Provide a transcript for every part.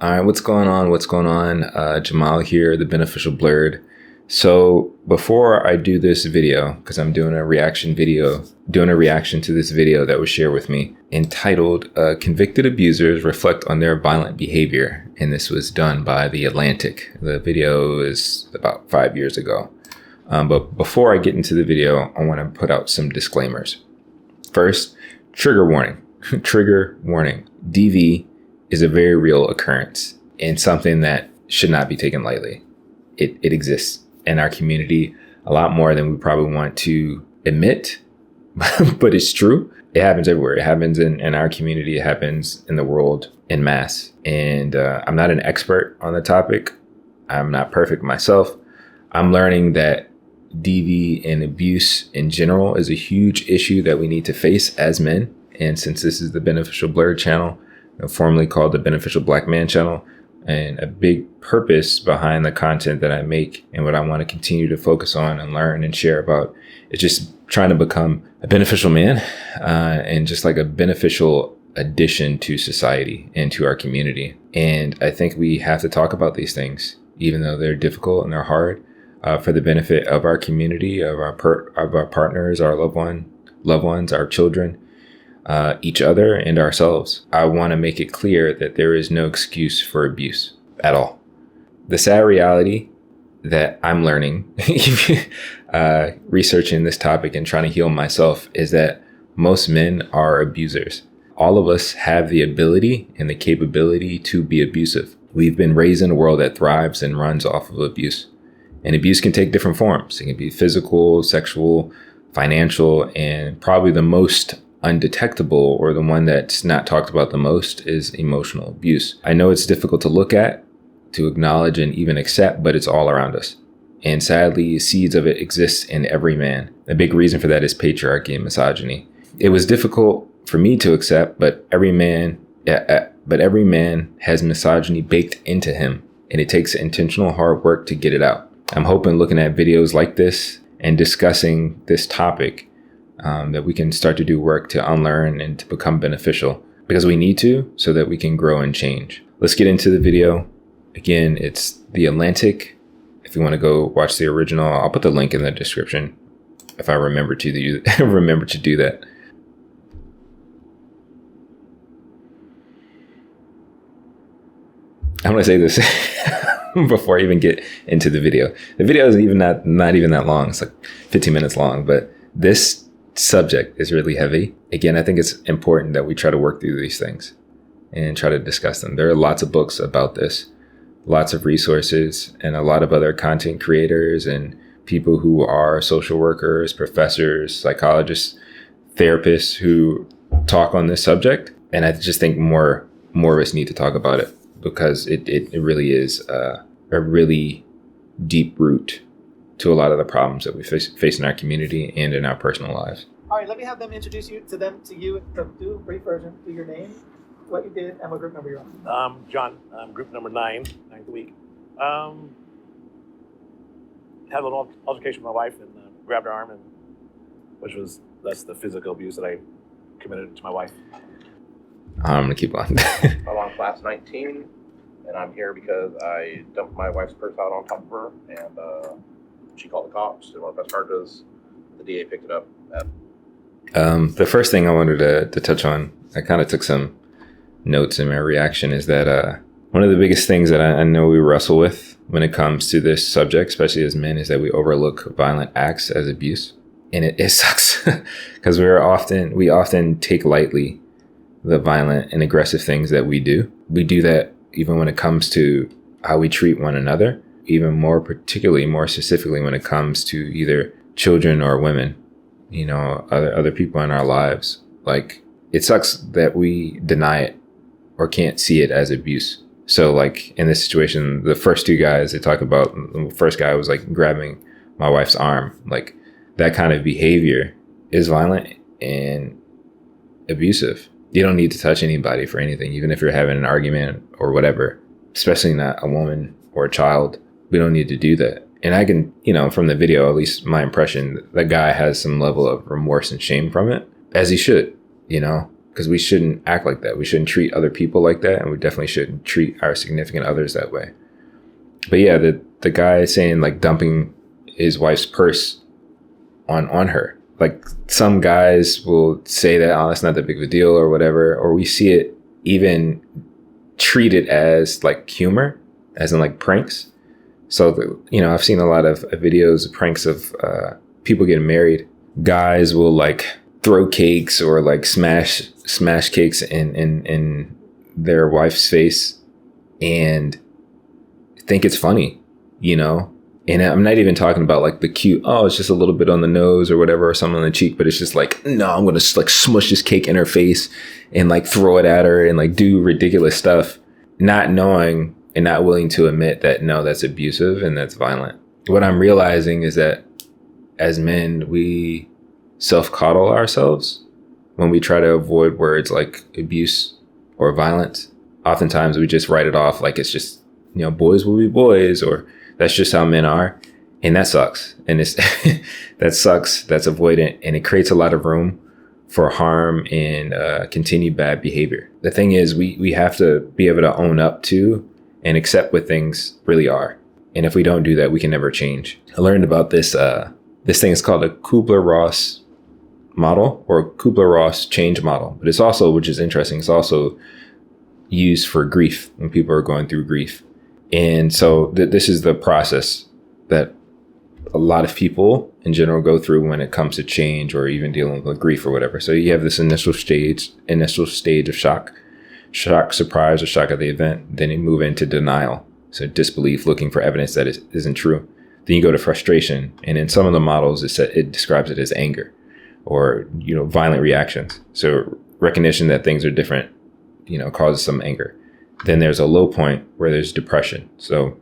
All right, what's going on? Jamal here, the Beneficial Blerd. So before I do this video, because I'm doing a reaction to this video that was shared with me entitled Convicted Abusers Reflect on Their Violent Behavior. And this was done by The Atlantic. The video is about 5 years ago. But before I get into the video, I want to put out some disclaimers. First, trigger warning. Trigger warning. DV is a very real occurrence and something that should not be taken lightly. It exists in our community a lot more than we probably want to admit, but it's true. It happens everywhere. It happens in our community. It happens in the world en masse. And I'm not an expert on the topic. I'm not perfect myself. I'm learning that DV and abuse in general is a huge issue that we need to face as men. And since this is the Beneficial Blerd Channel, formerly called the Beneficial Black Man Channel, and a big purpose behind the content that I make and what I want to continue to focus on and learn and share about is just trying to become a beneficial man and just like a beneficial addition to society and to our community. And I think we have to talk about these things, even though they're difficult and they're hard, for the benefit of our community, of our partners, our loved ones, our children, each other and ourselves. I want to make it clear that there is no excuse for abuse at all. The sad reality that I'm learning, researching this topic and trying to heal myself, is that most men are abusers. All of us have the ability and the capability to be abusive. We've been raised in a world that thrives and runs off of abuse. And abuse can take different forms. It can be physical, sexual, financial, and probably the most undetectable, or the one that's not talked about the most, is emotional abuse. I know it's difficult to look at, to acknowledge, and even accept, but it's all around us. And sadly, seeds of it exist in every man. A big reason for that is patriarchy and misogyny. It was difficult for me to accept, but every man has misogyny baked into him, and it takes intentional hard work to get it out. I'm hoping looking at videos like this and discussing this topic that we can start to do work to unlearn and to become beneficial, because we need to, so that we can grow and change. Let's get into the video. Again, it's The Atlantic. If you want to go watch the original, I'll put the link in the description if I remember to do that. I'm going to say this before I even get into the video. The video is even not even that long. It's like 15 minutes long, but this subject is really heavy. Again, I think it's important that we try to work through these things and try to discuss them. There are lots of books about this, lots of resources, and a lot of other content creators and people who are social workers, professors, psychologists, therapists who talk on this subject. And I just think more of us need to talk about it, because it really is a really deep root to a lot of the problems that we face in our community and in our personal lives. All right, let me have them introduce you to you. Do a brief version. Do your name, what you did, and what group number you're on. John, group number 9, ninth week. Had a little altercation with my wife and grabbed her arm, and that's the physical abuse that I committed to my wife. I'm gonna keep on. I'm on class 19, and I'm here because I dumped my wife's purse out on top of her, and she called the cops. They want to press charges. The DA picked it up. The first thing I wanted to touch on, I kind of took some notes in my reaction, is that one of the biggest things that I know we wrestle with when it comes to this subject, especially as men, is that we overlook violent acts as abuse. And it sucks because we often take lightly the violent and aggressive things that we do. We do that even when it comes to how we treat one another, even more specifically when it comes to either children or women, other people in our lives. Like, it sucks that we deny it or can't see it as abuse. So like in this situation, the first two guys they talk about, the first guy was like grabbing my wife's arm. Like, that kind of behavior is violent and abusive. You don't need to touch anybody for anything, even if you're having an argument or whatever, especially not a woman or a child. We don't need to do that. And I can, from the video, at least my impression, the guy has some level of remorse and shame from it, as he should, because we shouldn't act like that. We shouldn't treat other people like that. And we definitely shouldn't treat our significant others that way. But yeah, the guy saying like dumping his wife's purse on her. Like some guys will say that, oh, that's not that big of a deal or whatever. Or we see it even treated as like humor, as in like pranks. So, I've seen a lot of videos, pranks of people getting married. Guys will like throw cakes or like smash cakes in their wife's face and think it's funny, And I'm not even talking about like the cute, oh, it's just a little bit on the nose or whatever, or something on the cheek, but it's just like, no, I'm going to like smush this cake in her face and like throw it at her and like do ridiculous stuff, not knowing and not willing to admit that, no, that's abusive and that's violent. What I'm realizing is that as men, we self-coddle ourselves when we try to avoid words like abuse or violence. Oftentimes we just write it off like it's just, boys will be boys, or that's just how men are. And that sucks. And it's that sucks. That's avoidant. And it creates a lot of room for harm and continued bad behavior. The thing is, we have to be able to own up to and accept what things really are. And if we don't do that, we can never change. I learned about this. This thing is called a Kubler-Ross model, or Kubler-Ross change model. But it's also, which is interesting, it's also used for grief when people are going through grief. And so this is the process that a lot of people in general go through when it comes to change or even dealing with grief or whatever. So you have this initial stage of shock, surprise, or shock at the event. Then you move into denial. So disbelief, looking for evidence that it isn't true. Then you go to frustration. And in some of the models, it describes it as anger or, violent reactions. So recognition that things are different, causes some anger. Then there's a low point where there's depression. So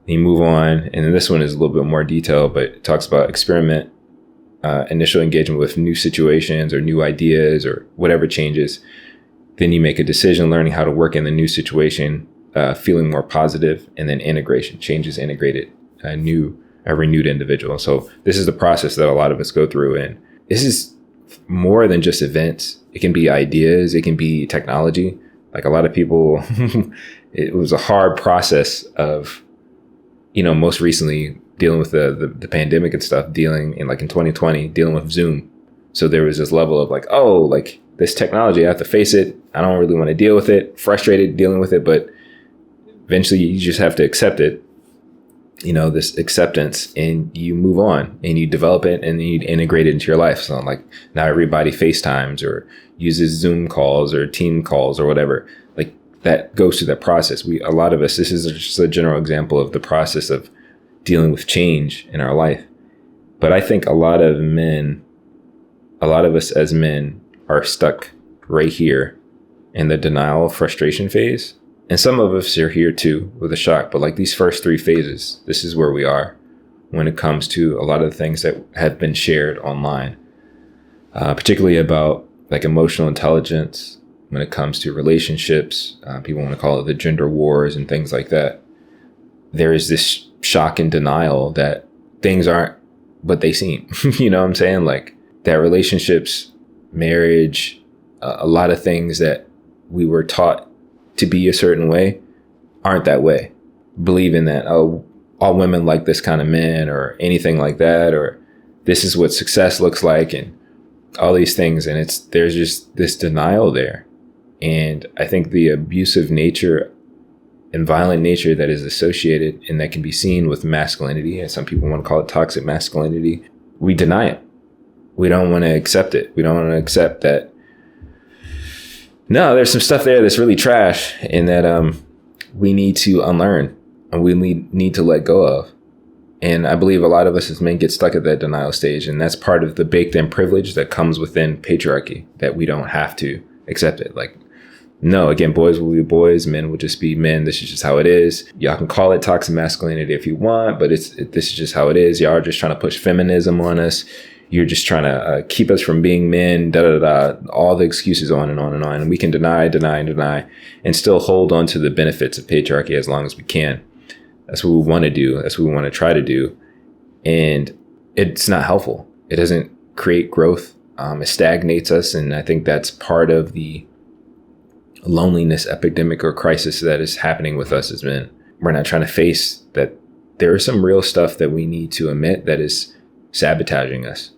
you move on. And then this one is a little bit more detailed, but it talks about experiment, initial engagement with new situations or new ideas or whatever changes. Then you make a decision, learning how to work in the new situation, feeling more positive, and then integration, changes integrated, a renewed individual. So this is the process that a lot of us go through. And this is more than just events. It can be ideas. It can be technology. Like a lot of people, it was a hard process of, most recently dealing with the pandemic and stuff, in 2020, dealing with Zoom. So there was this level of like, oh, like this technology, I have to face it. I don't really want to deal with it, frustrated dealing with it, but eventually you just have to accept it, this acceptance, and you move on and you develop it and then you integrate it into your life. So like now everybody FaceTimes or uses Zoom calls or team calls or whatever. Like that goes through that process. A lot of us, this is just a general example of the process of dealing with change in our life. But I think a lot of us as men are stuck right here in the denial, frustration phase. And some of us are here too with a shock, but like these first three phases, this is where we are when it comes to a lot of the things that have been shared online, particularly about like emotional intelligence, when it comes to relationships. People want to call it the gender wars and things like that. There is this shock and denial that things aren't what they seem. You know what I'm saying? Like that relationships, marriage, a lot of things that we were taught to be a certain way aren't that way. Believing that, oh, all women like this kind of man or anything like that, or this is what success looks like and all these things. And there's just this denial there. And I think the abusive nature and violent nature that is associated and that can be seen with masculinity, and some people want to call it toxic masculinity, we deny it. We don't want to accept it. We don't want to accept that, no, there's some stuff there that's really trash and that we need to unlearn and we need to let go of. And I believe a lot of us as men get stuck at that denial stage. And that's part of the baked in privilege that comes within patriarchy, that we don't have to accept it. Like, no, again, boys will be boys, men will just be men. This is just how it is. Y'all can call it toxic masculinity if you want, but this is just how it is. Y'all are just trying to push feminism on us. You're just trying to keep us from being men, all the excuses on and on and on. And we can deny, and still hold on to the benefits of patriarchy as long as we can. That's what we want to do. That's what we want to try to do. And it's not helpful. It doesn't create growth. It stagnates us. And I think that's part of the loneliness epidemic or crisis that is happening with us as men. We're not trying to face that there is some real stuff that we need to admit that is sabotaging us.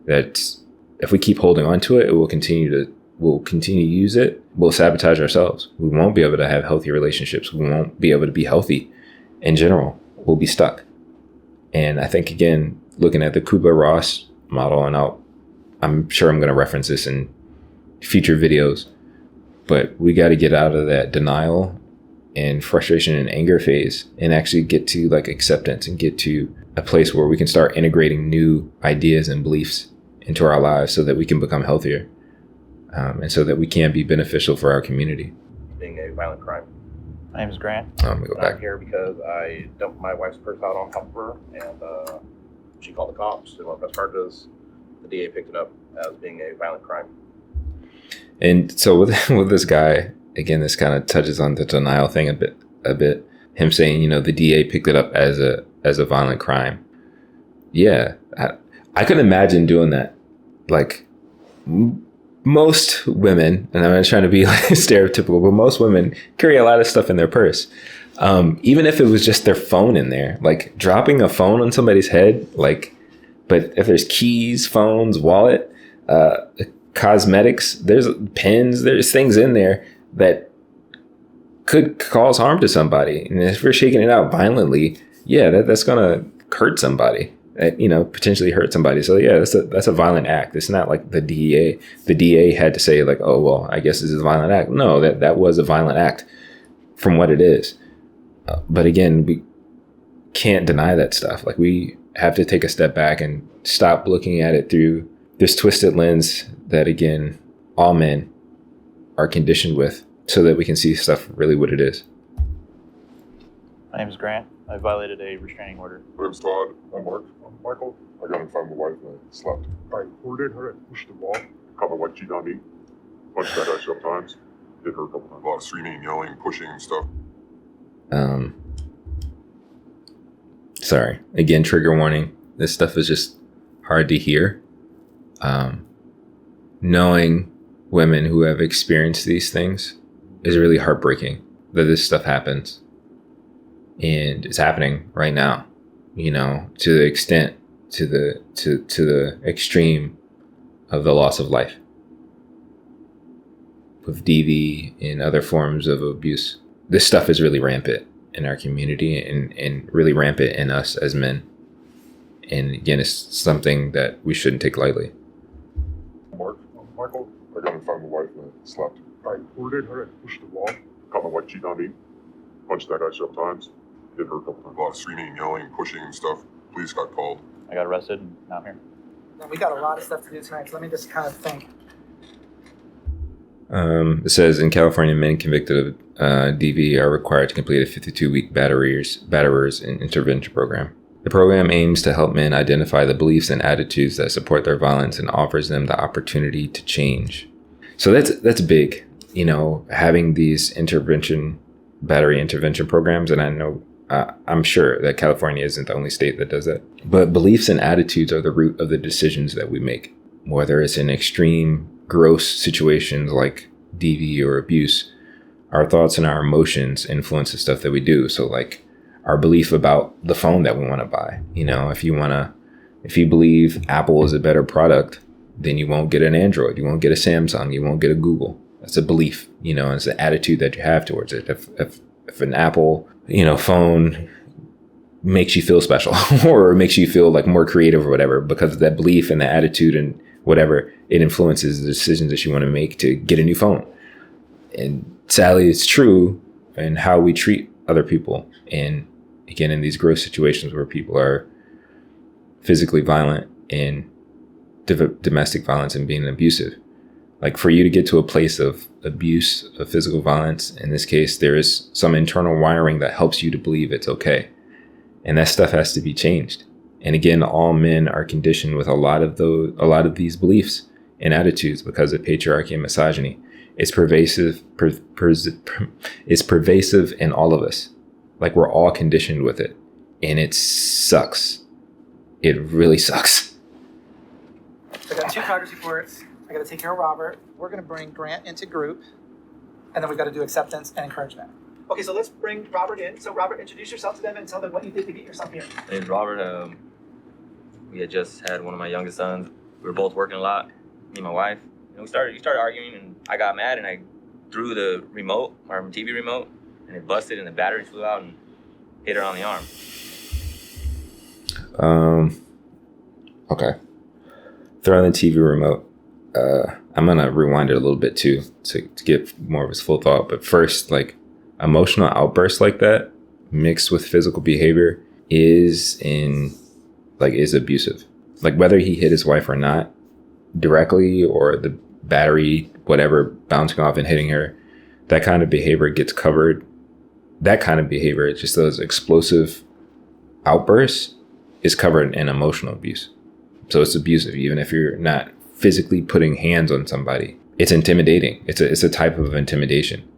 That if we keep holding on to it, we'll continue to use it. We'll sabotage ourselves. We won't be able to have healthy relationships. We won't be able to be healthy in general. We'll be stuck. And I think, again, looking at the Kubler-Ross model, and I'm sure I'm going to reference this in future videos, but we got to get out of that denial and frustration and anger phase and actually get to like acceptance and get to a place where we can start integrating new ideas and beliefs into our lives so that we can become healthier, and so that we can be beneficial for our community. Being a violent crime. My name is Grant. I'm gonna go back. I'm here because I dumped my wife's purse out on top of her, and she called the cops. Didn't want to press charges. The DA picked it up as being a violent crime. And so with this guy, again, this kind of touches on the denial thing a bit. Him saying, you know, the DA picked it up as a violent crime. Yeah, I could imagine doing that. Like most women, and I'm not trying to be like stereotypical, but most women carry a lot of stuff in their purse. Even if it was just their phone in there, like dropping a phone on somebody's head, like, but if there's keys, phones, wallet, cosmetics, there's pens, there's things in there that could cause harm to somebody. And if we're shaking it out violently, yeah, that's going to hurt somebody, potentially hurt somebody. So yeah, that's a violent act. It's not like the DA had to say like, oh, well, I guess this is a violent act. No, that was a violent act from what it is. But again, we can't deny that stuff. Like we have to take a step back and stop looking at it through this twisted lens that, again, all men are conditioned with, so that we can see stuff really what it is. My name is Grant. I violated a restraining order. My name's Todd. I'm Mark. I'm Michael. I got in front of my wife and I slept. I recorded her. I pushed the wall. Caught my wife cheating on me. Punched that guy several times. Hit her a couple times. A lot of screaming and yelling, pushing and stuff. Sorry. Again, trigger warning. This stuff is just hard to hear. Knowing women who have experienced these things is really heartbreaking that this stuff happens. And it's happening right now, to the extent, to the extreme of the loss of life with DV and other forms of abuse. This stuff is really rampant in our community and really rampant in us as men. And again, it's something that we shouldn't take lightly. Mark, I'm Michael. I got in front of my wife and I slept. I recorded her. I pushed the wall. Caught my wife cheating on me. Punched that guy several times. Hit her a couple times. A lot of screaming and yelling, pushing and stuff. Police got called. I got arrested and now I'm here. And we got a lot of stuff to do tonight, so let me just kind of think. It says in California, men convicted of DV are required to complete a 52-week batterers and intervention program. The program aims to help men identify the beliefs and attitudes that support their violence and offers them the opportunity to change. So that's big, having these battery intervention programs. And I know, I'm sure that California isn't the only state that does that. But beliefs and attitudes are the root of the decisions that we make, whether it's in extreme, gross situations like DV or abuse. Our thoughts and our emotions influence the stuff that we do. So like our belief about the phone that we want to buy, if you believe Apple is a better product, then you won't get an Android, you won't get a Samsung, you won't get a Google. That's a belief, it's an attitude that you have towards it. If an Apple, phone makes you feel special or makes you feel like more creative or whatever, because of that belief and the attitude and whatever, it influences the decisions that you want to make to get a new phone. And sadly, it's true in how we treat other people. And again, in these gross situations where people are physically violent and domestic violence and being abusive, like for you to get to a place of abuse, of physical violence, in this case, there is some internal wiring that helps you to believe it's okay. And that stuff has to be changed. And again, all men are conditioned with a lot of these beliefs and attitudes because of patriarchy and misogyny. It's pervasive. It's pervasive in all of us. Like we're all conditioned with it, and it sucks. It really sucks. I got 2 progress reports. I got to take care of Robert. We're going to bring Grant into group, and then we've got to do acceptance and encouragement. Okay, so let's bring Robert in. So Robert, introduce yourself to them and tell them what you did to get yourself here. My name's Robert. We had just had one of my youngest sons. We were both working a lot, me and my wife. And we started arguing, and I got mad, and I threw the remote, our TV remote, and it busted, and the battery flew out and hit her on the arm. Okay. Throwing the TV remote. I'm gonna rewind it a little bit too to get more of his full thought. But first, like, emotional outbursts like that mixed with physical behavior is abusive. Like, whether he hit his wife or not directly, or the battery, whatever, bouncing off and hitting her, that kind of behavior gets covered. That kind of behavior, just those explosive outbursts, is covered in emotional abuse. So it's abusive, even if you're not physically putting hands on somebody. It's intimidating. It's a type of intimidation.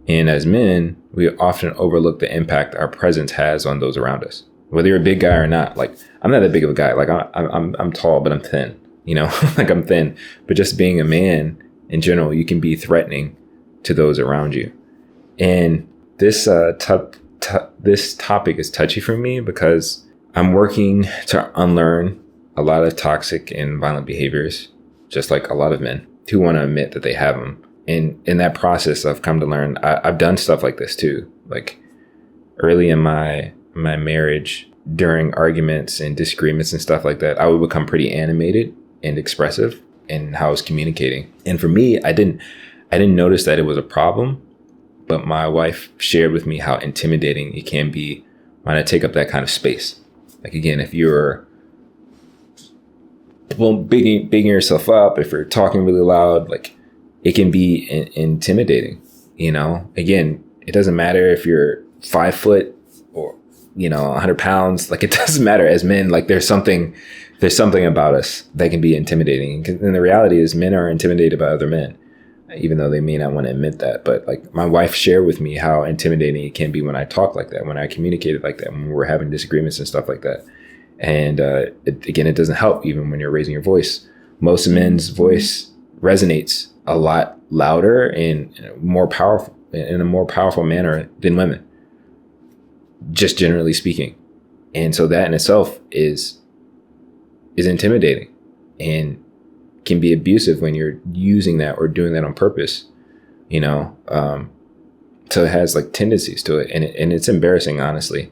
And as men, we often overlook the impact our presence has on those around us. Whether you're a big guy or not, like, I'm not that big of a guy. Like, I'm tall, but I'm thin, you know, like, I'm thin. But just being a man in general, you can be threatening to those around you. And this topic is touchy for me because I'm working to unlearn a lot of toxic and violent behaviors, just like a lot of men who want to admit that they have them. And in that process, I've come to learn, I've done stuff like this too. Like, early in my marriage, during arguments and disagreements and stuff like that, I would become pretty animated and expressive in how I was communicating. And for me, I didn't notice that it was a problem, but my wife shared with me how intimidating it can be when I take up that kind of space. Like, again, if you're bigging yourself up, if you're talking really loud, like, it can be intimidating, you know? Again, it doesn't matter if you're 5 foot or, 100 pounds. Like, it doesn't matter. As men, like, there's something about us that can be intimidating. And the reality is, men are intimidated by other men, even though they may not want to admit that. But, like, my wife shared with me how intimidating it can be when I talk like that, when I communicated like that, when we're having disagreements and stuff like that. And it doesn't help even when you're raising your voice. Most men's voice resonates a lot louder and more powerful, in a more powerful manner than women, just generally speaking. And so that in itself is intimidating and can be abusive when you're using that or doing that on purpose, so it has, like, tendencies to it. And it's embarrassing, honestly.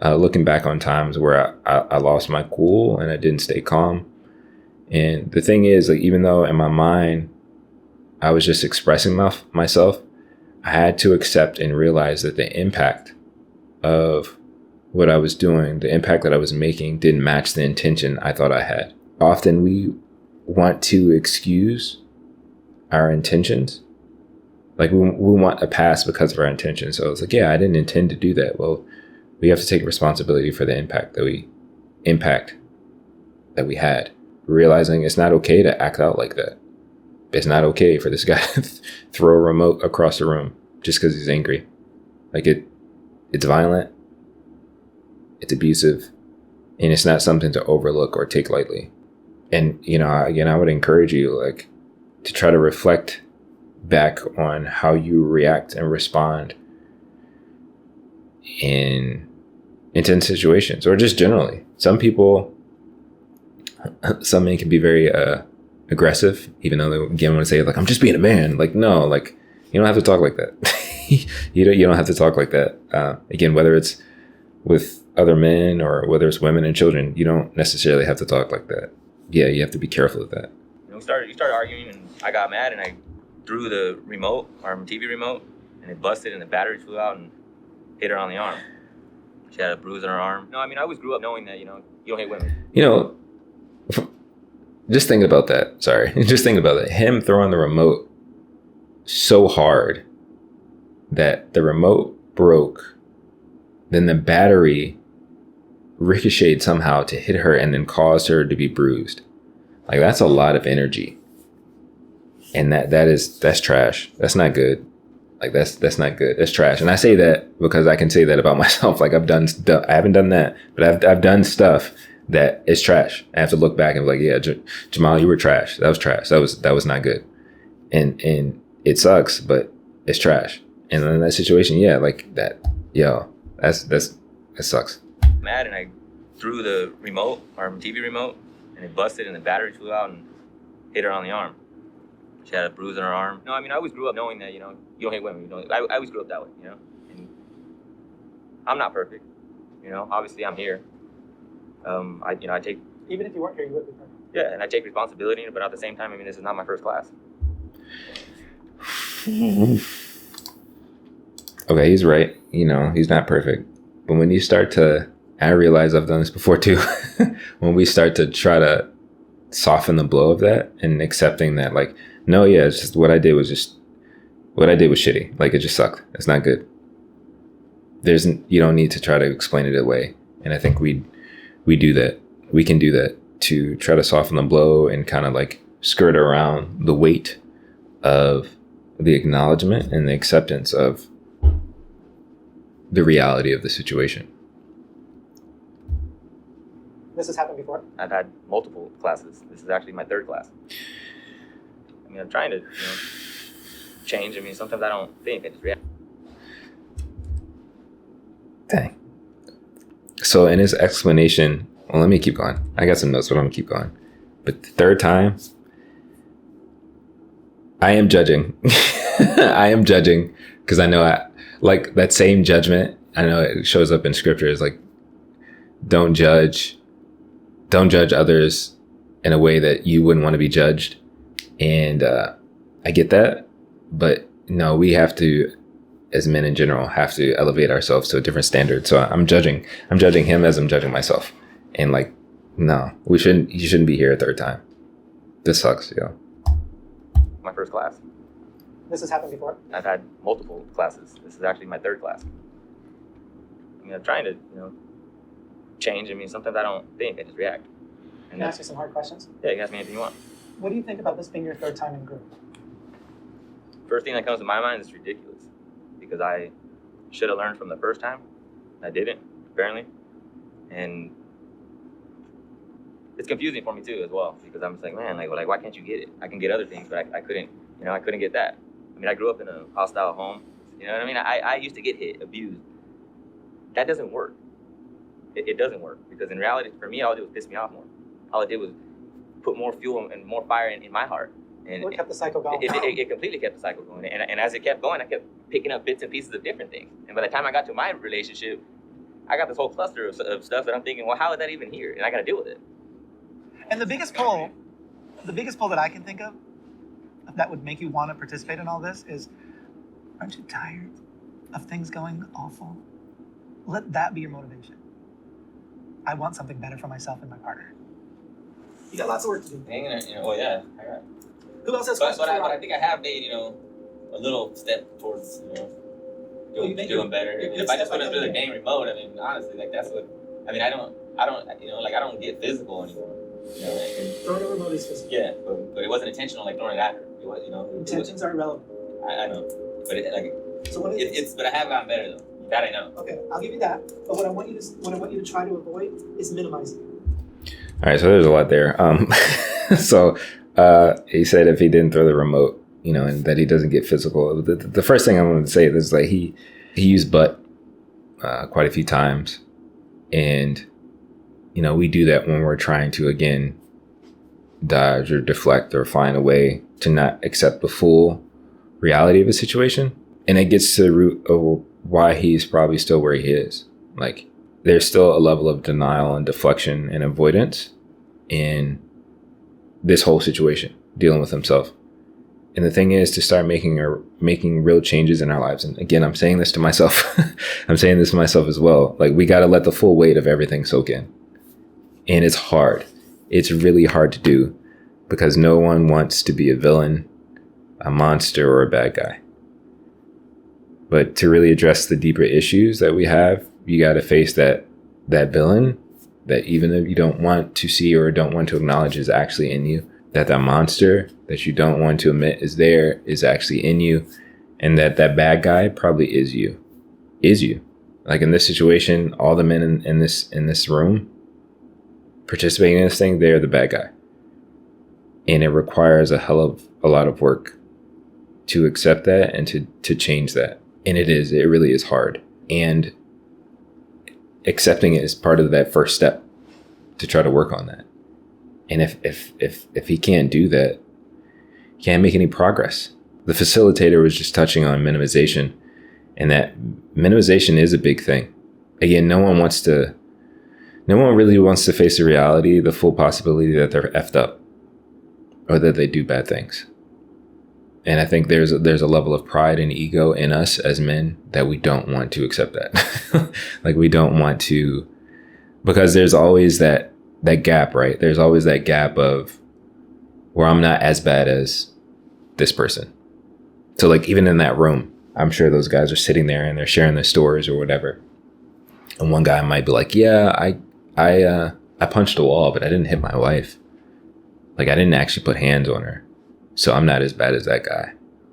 Looking back on times where I lost my cool and I didn't stay calm. And the thing is, like, even though in my mind I was just expressing myself, I had to accept and realize that the impact of what I was doing, the impact that I was making, didn't match the intention I thought I had. Often we want to excuse our intentions. Like, we want a pass because of our intentions. So it's like, yeah, I didn't intend to do that. Well, we have to take responsibility for the impact that we had, realizing it's not okay to act out like that. It's not okay for this guy to throw a remote across the room just because he's angry. Like, it's violent, it's abusive, and it's not something to overlook or take lightly. And, again, I would encourage you, like, to try to reflect back on how you react and respond in intense situations, or just generally. Some men can be very aggressive, even though they, again, want to say, like, I'm just being a man. Like, no, like, you don't have to talk like that. you don't have to talk like that. Again, whether it's with other men or whether it's women and children, you don't necessarily have to talk like that. Yeah, you have to be careful of that. We started arguing, and I got mad, and I threw the remote, our TV remote, and it busted, and the battery flew out and hit her on the arm. She had a bruise on her arm. No, I mean, I always grew up knowing that, you don't hate women. Just think about that. Sorry. Just think about that. Him throwing the remote so hard that the remote broke, then the battery ricocheted somehow to hit her and then caused her to be bruised. Like, that's a lot of energy. And that's trash. That's not good. Like, that's not good. That's trash. And I say that because I can say that about myself. Like, I haven't done that, but I've done stuff that is trash. I have to look back and be like, yeah, Jamal, you were trash. That was trash. That was not good. And it sucks, but it's trash. And in that situation, yeah, like that, that sucks. Mad, and I threw the remote, our TV remote, and it busted and the battery flew out and hit her on the arm. She had a bruise on her arm. No, I mean, I always grew up knowing that, you know, you don't hit women. You know, I always grew up that way, you know? And I'm not perfect, you know? Obviously, I'm here. I take... Even if you weren't here, you would be perfect. Yeah, and I take responsibility, but at the same time, I mean, this is not my first class. Okay, he's right. You know, he's not perfect. But when you start to... I realize I've done this before too. When we start to try to soften the blow of that and accepting that, like, no, yeah, it's just what I did was shitty. Like, it just sucked. It's not good. You don't need to try to explain it away. And I think we do that. We can do that to try to soften the blow and kind of like skirt around the weight of the acknowledgement and the acceptance of the reality of the situation. This has happened before? I've had multiple classes. This is actually my third class. I mean, I'm trying to, change. I mean, sometimes I don't think, I just react. Dang. So in his explanation, well, let me keep going. I got some notes, but I'm gonna keep going. But the third time, I am judging. I am judging because I know like that same judgment. I know it shows up in scripture. It's like, don't judge others in a way that you wouldn't want to be judged. And I get that, but no, we have to, as men in general, have to elevate ourselves to a different standard. So I'm judging him as I'm judging myself. And like, no, you shouldn't be here a third time. This sucks, yo. My first class. This has happened before? I've had multiple classes. This is actually my third class. I mean, I'm trying to, change. I mean, sometimes I don't think, I just react. And Can I ask you some hard questions? Yeah, you can ask me anything you want. What do you think about this being your third time in group? First thing that comes to my mind is ridiculous, because I should have learned from the first time. I didn't, apparently. And it's confusing for me too as well, because I'm just like, man, like why can't you get it? I can get other things, but I couldn't, I couldn't get that. I mean, I grew up in a hostile home. You know what I mean? I used to get hit, abused. That doesn't work. It doesn't work, because in reality, for me, all it did was piss me off more. All it did was put more fuel and more fire in my heart. And What kept the cycle going? it completely kept the cycle going. And as it kept going, I kept picking up bits and pieces of different things. And by the time I got to my relationship, I got this whole cluster of stuff that I'm thinking, well, how is that even here? And I got to deal with it. And the biggest pull that I can think of that would make you want to participate in all this is, aren't you tired of things going awful? Let that be your motivation. I want something better for myself and my partner. You got lots of work to do. Hanging, well, yeah, I got. Who else has But questions? I think I have made, a little step towards, doing better. I mean, if I just went through the game remote, I mean, honestly, like that's what. I mean, I don't, I don't get physical anymore. Throwing a remote is physical. Yeah, but it wasn't intentional, like throwing it at her. It was, Intentions are irrelevant. I know, but So what is it's but I have gotten better though. That I know. Okay, I'll give you that. But what I want you to try to avoid is minimizing. All right, so there's a lot there. So he said if he didn't throw the remote, and that he doesn't get physical. The first thing I wanted to say is like he used butt quite a few times, and we do that when we're trying to again dodge or deflect or find a way to not accept the full reality of a situation, and it gets to the root of why he's probably still where he is. Like, there's still a level of denial and deflection and avoidance in this whole situation, dealing with himself. And the thing is to start making real changes in our lives. And again, I'm saying this to myself. I'm saying this to myself as well. Like, we got to let the full weight of everything soak in. And it's hard. It's really hard to do, because no one wants to be a villain, a monster, or a bad guy. But to really address the deeper issues that we have, you got to face that villain that even if you don't want to see or don't want to acknowledge is actually in you, that monster that you don't want to admit is there is actually in you, and that bad guy probably is you. Like in this situation, all the men in this room, participating in this thing, they're the bad guy. And it requires a hell of a lot of work to accept that and to change that. And it really is hard. And accepting it is part of that first step to try to work on that. And if he can't do that, he can't make any progress. The facilitator was just touching on minimization, and that minimization is a big thing. Again, no one really wants to face the reality, the full possibility that they're effed up or that they do bad things. And I think there's a level of pride and ego in us as men that we don't want to accept that. Like we don't want to, because there's always that gap, right? There's always that gap of where I'm not as bad as this person. So like even in that room, I'm sure those guys are sitting there and they're sharing their stories or whatever. And one guy might be like, yeah, I punched a wall, but I didn't hit my wife. Like I didn't actually put hands on her. So I'm not as bad as that guy.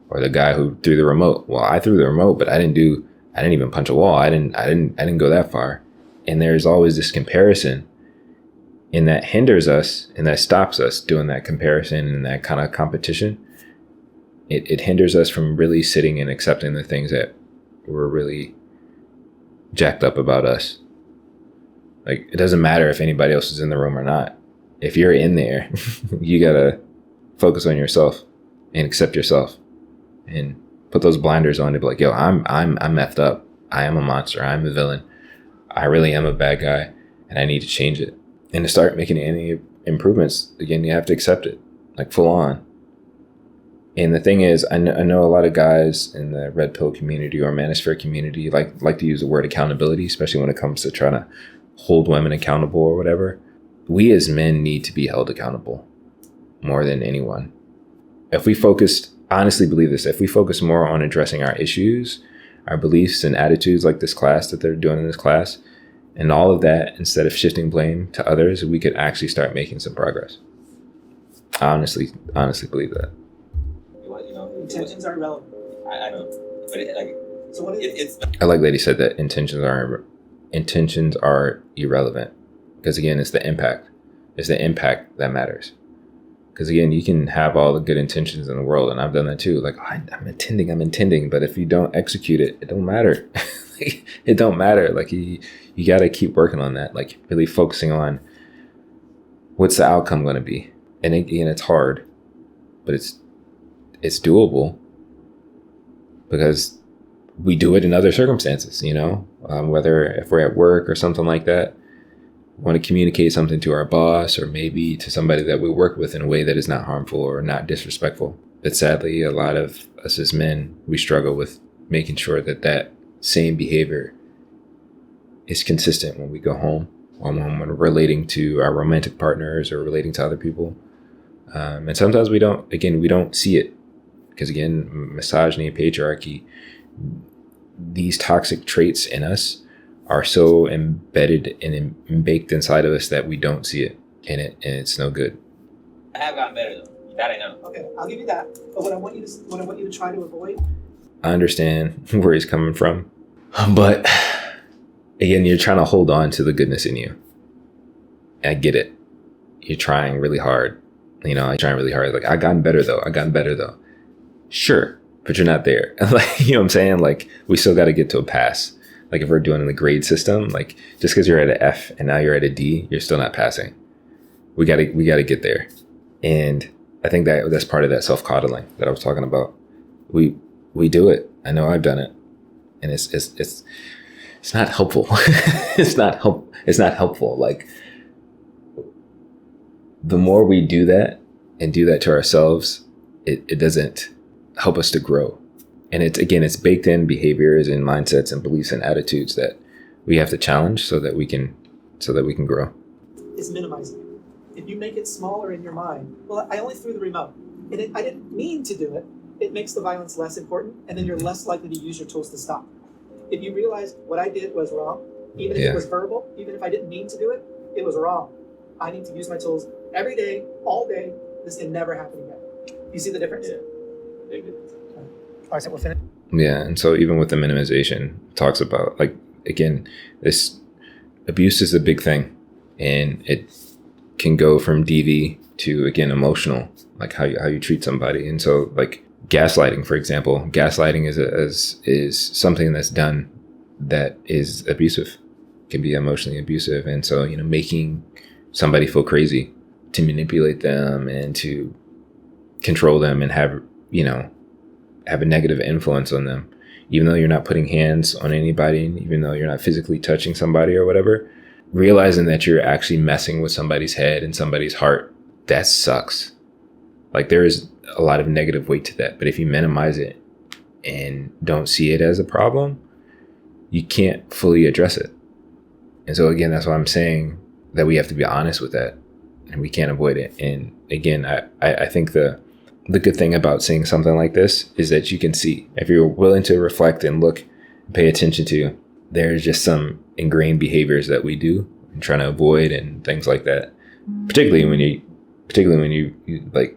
Or the guy who threw the remote. Well, I threw the remote, but I didn't even punch a wall. I didn't go that far. And there's always this comparison, and that hinders us and that stops us doing that comparison and that kind of competition. It hinders us from really sitting and accepting the things that were really jacked up about us. Like it doesn't matter if anybody else is in the room or not. If you're in there, you gotta focus on yourself and accept yourself and put those blinders on to be like, yo, I'm effed up. I am a monster. I'm a villain. I really am a bad guy and I need to change it. And to start making any improvements, again, you have to accept it, like full on. And the thing is, I know a lot of guys in the red pill community or manosphere community like to use the word accountability, especially when it comes to trying to hold women accountable or whatever. We as men need to be held accountable more than anyone. If we focused, honestly believe this, if we focus more on addressing our issues, our beliefs and attitudes like this class that they're doing in this class, and all of that, instead of shifting blame to others, we could actually start making some progress. I honestly believe that. Intentions are irrelevant. I know, but So what is it? I like Lady said that intentions are irrelevant, because again, it's the impact. It's the impact that matters. Because again, you can have all the good intentions in the world, and I've done that too. Like, oh, I'm intending, but if you don't execute it, it don't matter. It don't matter. Like you got to keep working on that. Like really focusing on what's the outcome going to be. And again, it's hard, but it's doable because we do it in other circumstances. Whether if we're at work or something like that. Want to communicate something to our boss or maybe to somebody that we work with in a way that is not harmful or not disrespectful. But sadly, a lot of us as men, we struggle with making sure that same behavior is consistent when we go home or when we're relating to our romantic partners or relating to other people. And sometimes we don't see it because again, misogyny, patriarchy, these toxic traits in us are so embedded and baked inside of us that we don't see it, and it's no good. I have gotten better though. That I know. Okay, I'll give you that. But what I want you to try to avoid. I understand where he's coming from, but again, you're trying to hold on to the goodness in you. I get it. You're trying really hard. I'm trying really hard. Like, I gotten better though. Sure, but you're not there. Like, you know what I'm saying? Like, we still got to get to a pass. Like if we're doing in the grade system, like just because you're at an F and now you're at a D, you're still not passing. We gotta get there. And I think that's part of that self-coddling that I was talking about. We do it. I know I've done it. And it's not helpful. It's not helpful. Like the more we do that and do that to ourselves, it doesn't help us to grow. And it's baked in behaviors and mindsets and beliefs and attitudes that we have to challenge so that we can grow. Is minimizing it. If you make it smaller in your mind, well, I only threw the remote, and I didn't mean to do it. It makes the violence less important, and then you're less likely to use your tools to stop. If you realize what I did was wrong, even if it was verbal, even if I didn't mean to do it, it was wrong. I need to use my tools every day, all day. This can never happen again. You see the difference? Yeah. Big difference. All right, so we'll finish. Yeah, and so even with the minimization, it talks about, like, again, this abuse is a big thing, and can go from DV to, again, emotional, like how you treat somebody. And so like gaslighting, for example, gaslighting is something that's done that is abusive, can be emotionally abusive. And so, making somebody feel crazy to manipulate them and to control them and have a negative influence on them, even though you're not putting hands on anybody, even though you're not physically touching somebody or whatever, realizing that you're actually messing with somebody's head and somebody's heart, that sucks. Like, there is a lot of negative weight to that. But if you minimize it and don't see it as a problem, you can't fully address it. And so again, that's why I'm saying that we have to be honest with that, and we can't avoid it. And again, I think the good thing about seeing something like this is that you can see, if you're willing to reflect and look and pay attention to, there's just some ingrained behaviors that we do and trying to avoid and things like that. Particularly when you like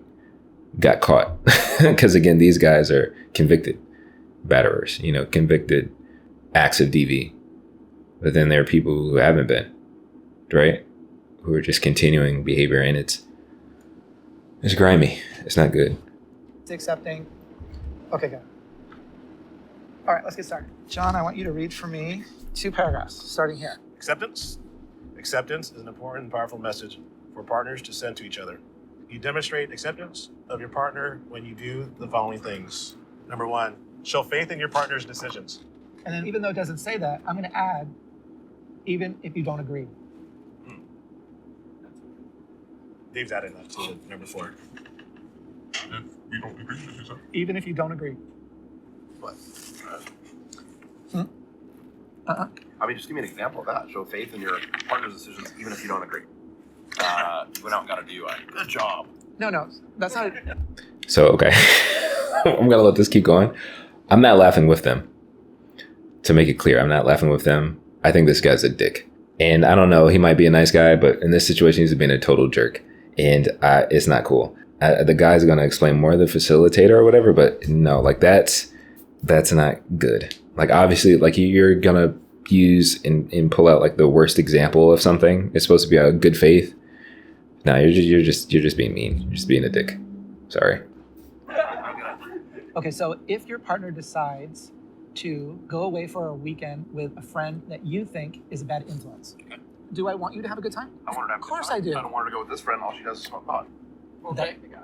got caught, because again, these guys are convicted batterers, convicted acts of DV. But then there are people who haven't been, right? Who are just continuing behavior, and it's grimy. It's not good. It's accepting. Okay, good. All right, let's get started. John, I want you to read for me 2 paragraphs, starting here. Acceptance. Acceptance is an important and powerful message for partners to send to each other. You demonstrate acceptance of your partner when you do the following things. Number 1, show faith in your partner's decisions. And then even though it doesn't say that, I'm going to add, even if you don't agree. Dave's adding that to number 4. If we don't agree, did you say? Even if you don't agree. What? I mean, just give me an example of that. Show faith in your partner's decisions, even if you don't agree. You went out and got a DUI. Good job. No, that's not. So, okay. I'm going to let this keep going. I'm not laughing with them. To make it clear, I'm not laughing with them. I think this guy's a dick. And I don't know, he might be a nice guy, but in this situation, he's been a total jerk. And it's not cool. The guy's going to explain more, the facilitator or whatever, but no, like that's not good. Like, obviously, like, you're going to use and pull out like the worst example of something. It's supposed to be a good faith. No, you're just being mean. You're just being a dick. Sorry. Okay, so if your partner decides to go away for a weekend with a friend that you think is a bad influence, Okay. do I want you to have a good time? I want her to have Of course I do. I don't want her to go with this friend. All she does is smoke pot.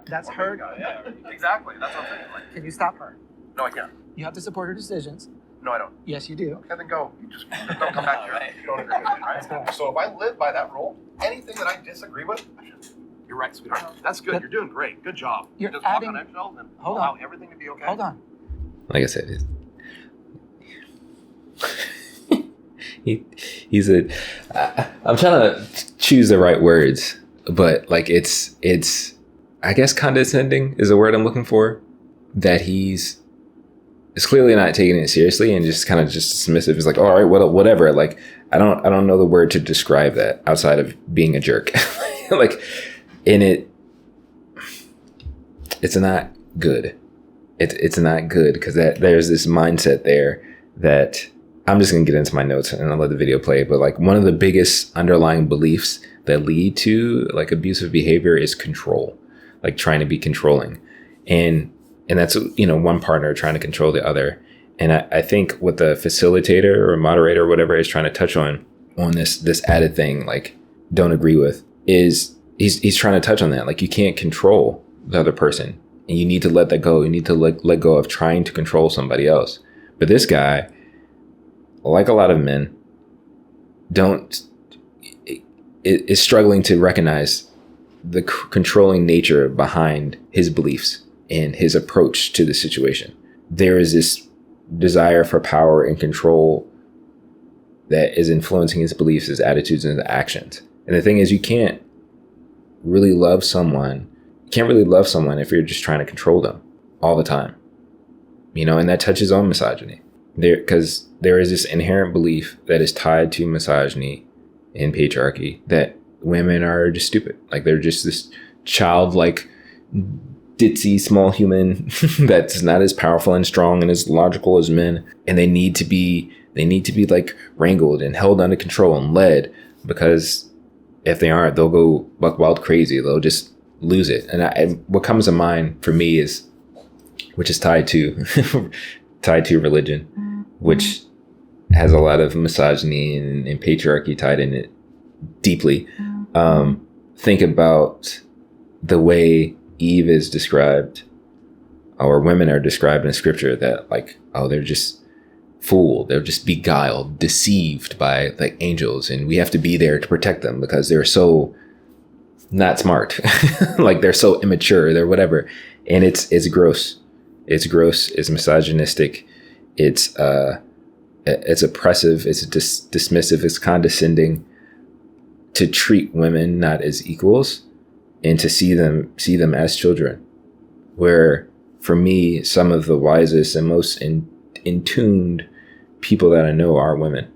That's her. Yeah, exactly. That's what I'm saying. Like, Can you stop her? no, I can't. You have to support her decisions. No, I don't. Yes, you do. Okay, then go. You just don't come back here. You don't agree with me, right? So if I live by that rule, anything that I disagree with, I should. You're right, sweetheart. That's good. But You're doing great. Good job. you're just adding- walk on eggshells and Hold allow on. everything to be okay. Hold on. Like I said, he's a. I'm trying to choose the right words, but like it's. I guess condescending is the word I'm looking for. That he's clearly not taking it seriously and just kind of just dismissive. He's like, all right, whatever. Like, I don't know the word to describe that outside of being a jerk. Like, it's not good. It's not good because there's this mindset there that I'm just gonna get into my notes and I'll let the video play. But like, one of the biggest underlying beliefs that lead to like abusive behavior is control, like trying to be controlling, and that's one partner trying to control the other. And I think what the facilitator or moderator or whatever is trying to touch on this added thing, like don't agree with, is he's trying to touch on that. Like, you can't control the other person. And you need to let that go. You need to let go of trying to control somebody else. But this guy, like a lot of men, is struggling to recognize the controlling nature behind his beliefs and his approach to the situation. There is this desire for power and control that is influencing his beliefs, his attitudes, and his actions. And the thing is, you can't really love someone. You can't really love someone if you're just trying to control them all the time. And that touches on misogyny. Because there is this inherent belief that is tied to misogyny and patriarchy that women are just stupid. Like, they're just this childlike, ditzy, small human that's not as powerful and strong and as logical as men. And they need to be like wrangled and held under control and led, because if they aren't, they'll go buck wild crazy. They'll just lose it. And what comes to mind for me is, which is tied to tied to religion, which has a lot of misogyny and patriarchy tied in it deeply. Think about the way Eve is described, or women are described in scripture, that like, oh, they're just fooled, they're just beguiled, deceived by like angels, and we have to be there to protect them because they're so not smart. Like they're so immature, they're whatever. And it's gross. It's gross, it's misogynistic, it's oppressive, it's dismissive, it's condescending to treat women not as equals and to see them as children. Where for me, some of the wisest and most in tuned people that I know are women.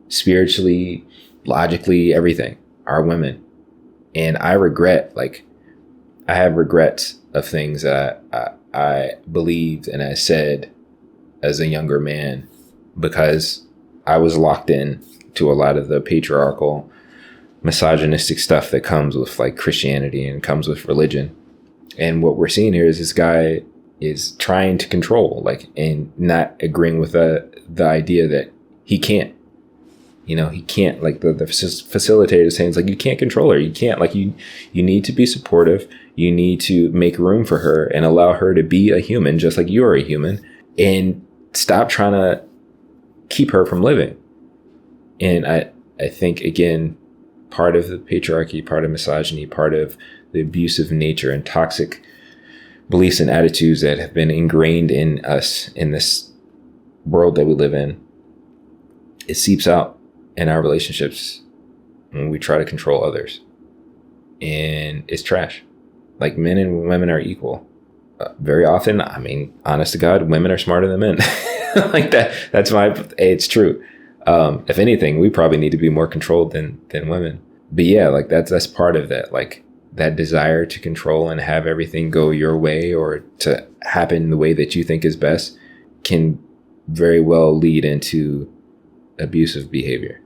Spiritually, logically, everything are women. And I have regrets of things that I believed and I said as a younger man, because I was locked in to a lot of the patriarchal, misogynistic stuff that comes with like Christianity and comes with religion. And what we're seeing here is this guy is trying to control, like, and not agreeing with the idea that he can't. He can't, like the facilitator is saying, it's like, you can't control her. You can't, like, you need to be supportive. You need to make room for her and allow her to be a human, just like you're a human, and stop trying to keep her from living. And I think, again, part of the patriarchy, part of misogyny, part of the abusive nature and toxic beliefs and attitudes that have been ingrained in us in this world that we live in, it seeps out in our relationships when we try to control others. And it's trash. Like, men and women are equal. Very often, I mean, honest to God, women are smarter than men. Like it's true. If anything, we probably need to be more controlled than women. But yeah, like that's part of that. Like, that desire to control and have everything go your way or to happen the way that you think is best can very well lead into abusive behavior.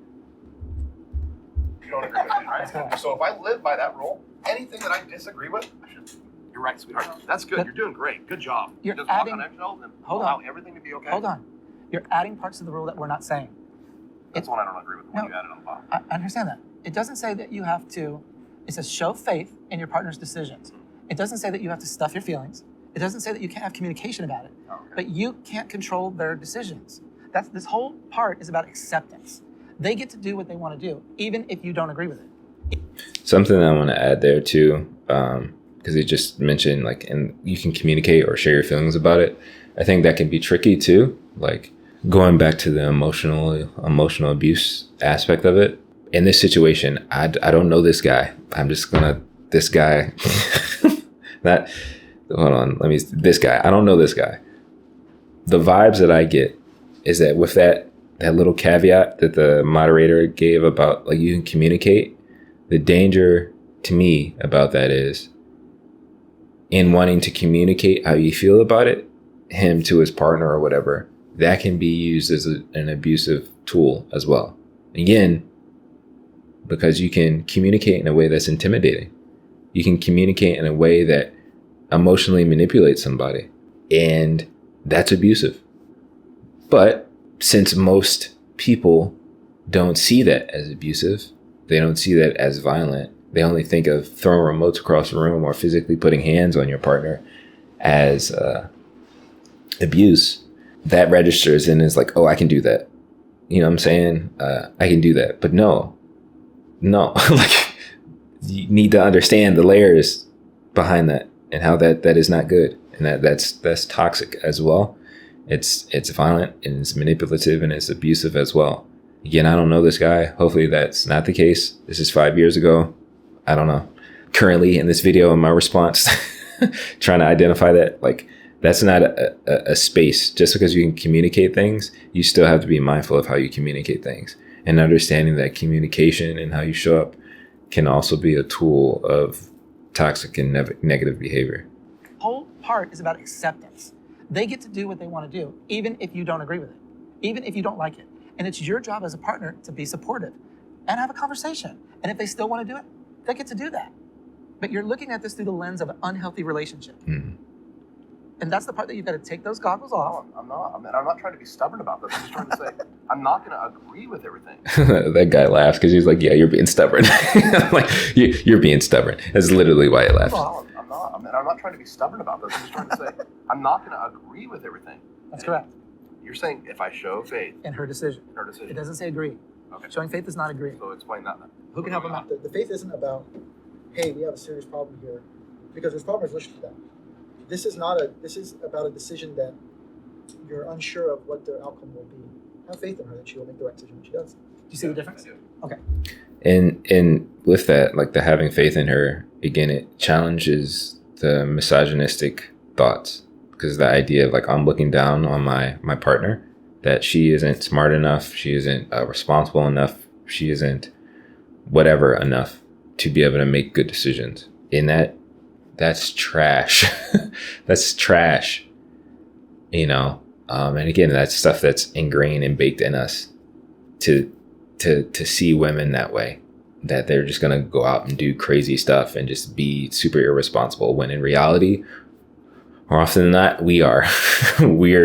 You don't agree with me, right? So if I live by that rule, anything that I disagree with, you're right, sweetheart. That's good. But you're doing great. Good job. You're just walk adding- on eggshells and Hold allow on. everything to be okay. Hold on. You're adding parts of the rule that we're not saying. That's one I don't agree with. The one No. you added on the bottom. I understand that. It doesn't say that you have to, it says show faith in your partner's decisions. It doesn't say that you have to stuff your feelings. It doesn't say that you can't have communication about it. Oh, okay. But you can't control their decisions. This whole part is about acceptance. They get to do what they want to do, even if you don't agree with it. Something I want to add there too, because you just mentioned, like, and you can communicate or share your feelings about it. I think that can be tricky too. Like, going back to the emotional abuse aspect of it. In this situation, I don't know this guy. This guy, this guy, I don't know this guy. The vibes that I get is that with that little caveat that the moderator gave about, like, you can communicate, the danger to me about that is, in wanting to communicate how you feel about it, him to his partner or whatever, that can be used as an abusive tool as well. Again, because you can communicate in a way that's intimidating. You can communicate in a way that emotionally manipulates somebody, and that's abusive. But since most people don't see that as abusive, they don't see that as violent, they only think of throwing remotes across the room or physically putting hands on your partner as abuse, that registers and is like, oh, I can do that. You know what I'm saying? I can do that. But no, like, you need to understand the layers behind that and how that is not good, and that's toxic as well. It's violent and it's manipulative and it's abusive as well. Again, I don't know this guy. Hopefully that's not the case. This is 5 years ago. I don't know. Currently in this video, in my response, trying to identify that, like, that's not a space. Just because you can communicate things, you still have to be mindful of how you communicate things, and understanding that communication and how you show up can also be a tool of toxic and negative behavior. The whole part is about acceptance. They get to do what they want to do, even if you don't agree with it, even if you don't like it. And it's your job as a partner to be supportive. and have a conversation. And if they still want to do it, they get to do that. But you're looking at this through the lens of an unhealthy relationship. Mm. And that's the part that you've got to take those goggles off. No, I'm not. I'm not trying to be stubborn about this. I'm just trying to say I'm not going to agree with everything. That guy laughs because he's like, yeah, you're being stubborn. I'm like, you're being stubborn. That's literally why he laughs. No, I'm not. I'm not trying to be stubborn about this. I'm just trying to say I'm not going to agree with everything. That's correct. You're saying if I show faith In her decision. in her decision. It doesn't say agree. Okay. Showing faith is not agreeing. So explain that then. Who can help him out? The faith isn't about, hey, we have a serious problem here, because there's problems listed to that. This is about a decision that you're unsure of what the outcome will be. Have faith in her that she will make the right decision when she does. Do you see the difference? Okay. And with that, like the having faith in her, again, it challenges the misogynistic thoughts, because the idea of like, I'm looking down on my partner, that she isn't smart enough, she isn't responsible enough, she isn't whatever enough to be able to make good decisions. In that's trash. That's trash, you know. And again, that's stuff that's ingrained and baked in us to see women that way, that they're just gonna go out and do crazy stuff and just be super irresponsible, when in reality, more often than not, we are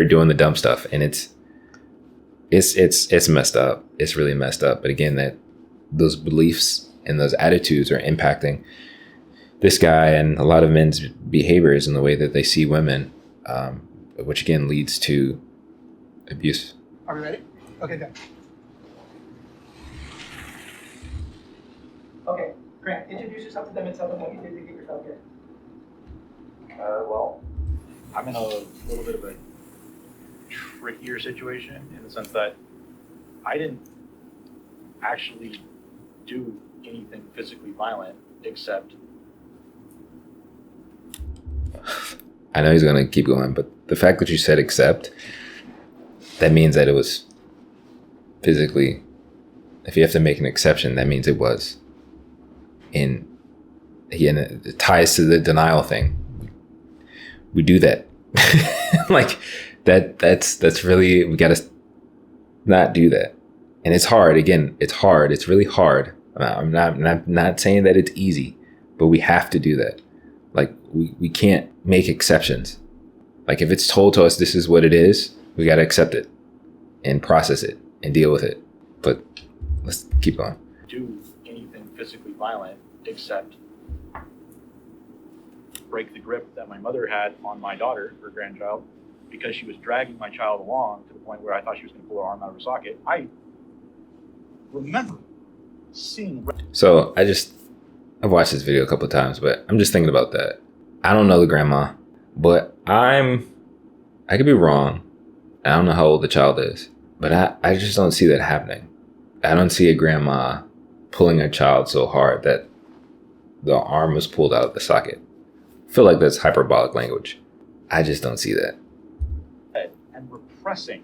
doing the dumb stuff. And it's messed up. It's really messed up. But again, that those beliefs and those attitudes are impacting this guy and a lot of men's behaviors and the way that they see women, which again leads to abuse. Are we ready? Okay, go. Okay, Grant, introduce yourself to them and tell them what you did to get yourself here. Well, I'm in a little bit of a trickier situation in the sense that I didn't actually do anything physically violent except. I know he's going to keep going, but the fact that you said except, that means that it was physically. If you have to make an exception, that means it was. And again, it ties to the denial thing. We do that. Like that's really, we got to not do that. And it's hard. Again, it's hard. It's really hard. I'm not saying that it's easy, but we have to do that. Like we can't make exceptions. Like if it's told to us this is what it is, we got to accept it and process it and deal with it. But let's keep going. Do anything physically violent except break the grip that my mother had on my daughter, her grandchild, because she was dragging my child along to the point where I thought she was going to pull her arm out of her socket. I remember seeing. So I've watched this video a couple of times, but I'm just thinking about that. I don't know the grandma, but I could be wrong. I don't know how old the child is, but I just don't see that happening. I don't see a grandma pulling a child so hard that the arm was pulled out of the socket. I feel like that's hyperbolic language. I just don't see that. And repressing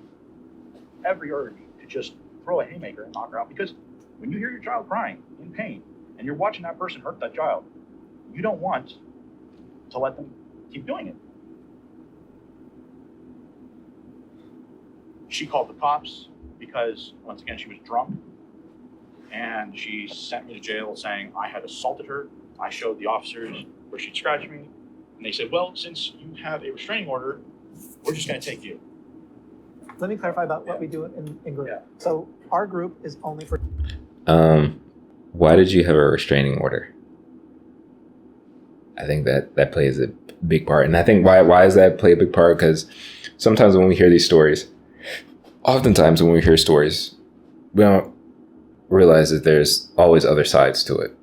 every urge to just throw a haymaker and knock her out. Because when you hear your child crying in pain and you're watching that person hurt that child, you don't want to let them keep doing it. She called the cops because, once again, she was drunk. And she sent me to jail saying I had assaulted her. I showed the officers where she'd scratched me. And they said, well, since you have a restraining order, we're just going to take you. Let me clarify about what we do in group. Yeah. So our group is only for. Why did you have a restraining order? I think that plays a big part. And I think why does that play a big part? Because sometimes when we hear these stories, oftentimes when we hear stories, we don't realize that there's always other sides to it.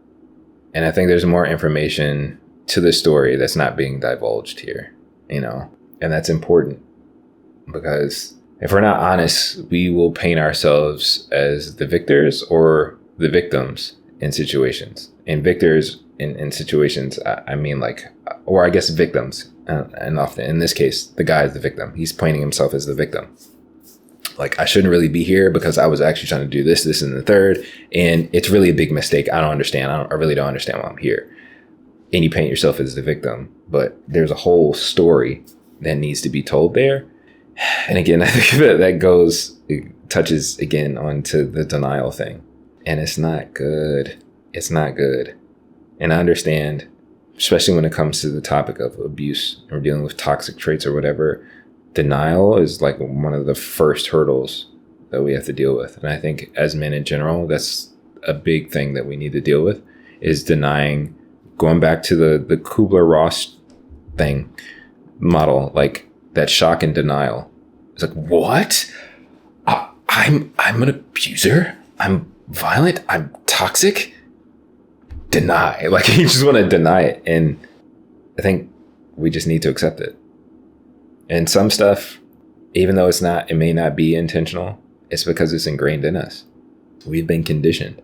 And I think there's more information to the story that's not being divulged here, you know, and that's important, because if we're not honest, we will paint ourselves as the victors or the victims in situations. And victors in situations, I mean, like, or I guess victims, and often in this case, the guy is the victim. He's painting himself as the victim. Like, I shouldn't really be here because I was actually trying to do this, and the third. And it's really a big mistake. I don't understand. I really don't understand why I'm here. And you paint yourself as the victim. But there's a whole story that needs to be told there. And again, I think that it touches again onto the denial thing. And it's not good. It's not good. And I understand, especially when it comes to the topic of abuse or dealing with toxic traits or whatever, denial is like one of the first hurdles that we have to deal with. And I think as men in general, that's a big thing that we need to deal with, is denying, going back to the Kubler-Ross thing model, like that shock and denial. It's like, what? I'm an abuser? I'm violent? I'm toxic? Deny. Like, you just want to deny it. And I think we just need to accept it. And some stuff, even though it may not be intentional, it's because it's ingrained in us. We've been conditioned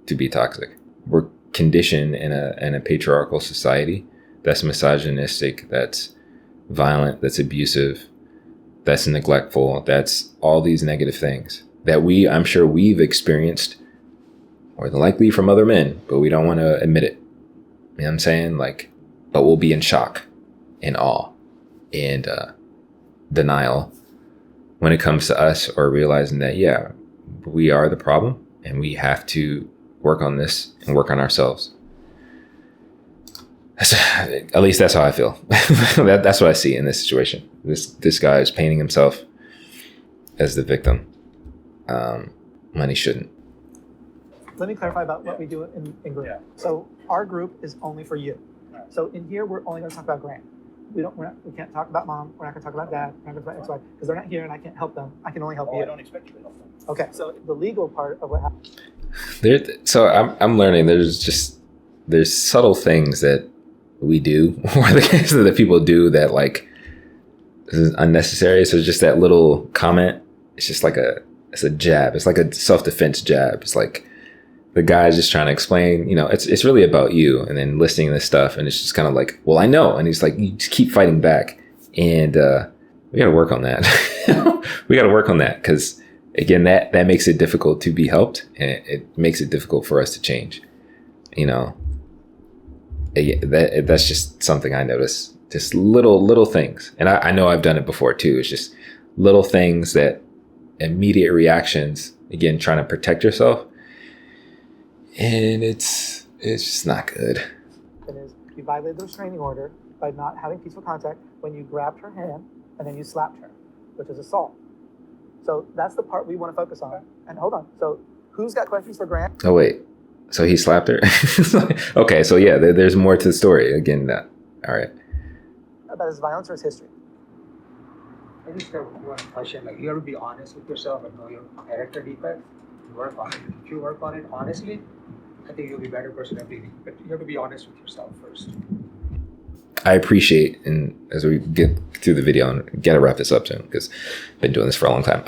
to be toxic. We're conditioned in a patriarchal society that's misogynistic, that's violent, that's abusive, that's neglectful, that's all these negative things that I'm sure we've experienced more than likely from other men, but we don't want to admit it. You know what I'm saying? Like, but we'll be in shock and awe and denial when it comes to us, or realizing that, yeah, we are the problem and we have to work on this and work on ourselves. At least that's how I feel. That's what I see in this situation. This guy is painting himself as the victim when he shouldn't. Let me clarify about what we do in group. Yeah. So our group is only for you. Right. So in here, we're only going to talk about Grant. We can't talk about mom. We're not going to talk about dad. We're not going to talk about ex-wife, because they're not here and I can't help them. I can only help Oh, you. I don't expect you to help them. Okay. So the legal part of what happened. So I'm learning there's subtle things that we do, or that people do that like is unnecessary. So just that little comment, it's just like it's a jab. It's like a self-defense jab. It's like the guy's just trying to explain, it's really about you, and then listening to this stuff, and it's just kind of like, well, I know. And he's like, you just keep fighting back. And we got to work on that. We got to work on that, because again, that makes it difficult to be helped, and it makes it difficult for us to change. That's just something I notice. Just little things. And I know I've done it before too. It's just little things, that immediate reactions, again, trying to protect yourself. And it's just not good. And is you violated the restraining order by not having peaceful contact when you grabbed her hand and then you slapped her, which is assault. So that's the part we want to focus on. And hold on. So who's got questions for Grant? Oh, wait. So he slapped her? Okay, so yeah, there's more to the story. Again, all right. About his violence or his history? I just have one question. Like, you have to be honest with yourself and know your character defects. Work on it. If you work on it honestly, I think you'll be a better person every day. But you have to be honest with yourself first. I appreciate, and as we get through the video, and gotta wrap this up soon, because I've been doing this for a long time.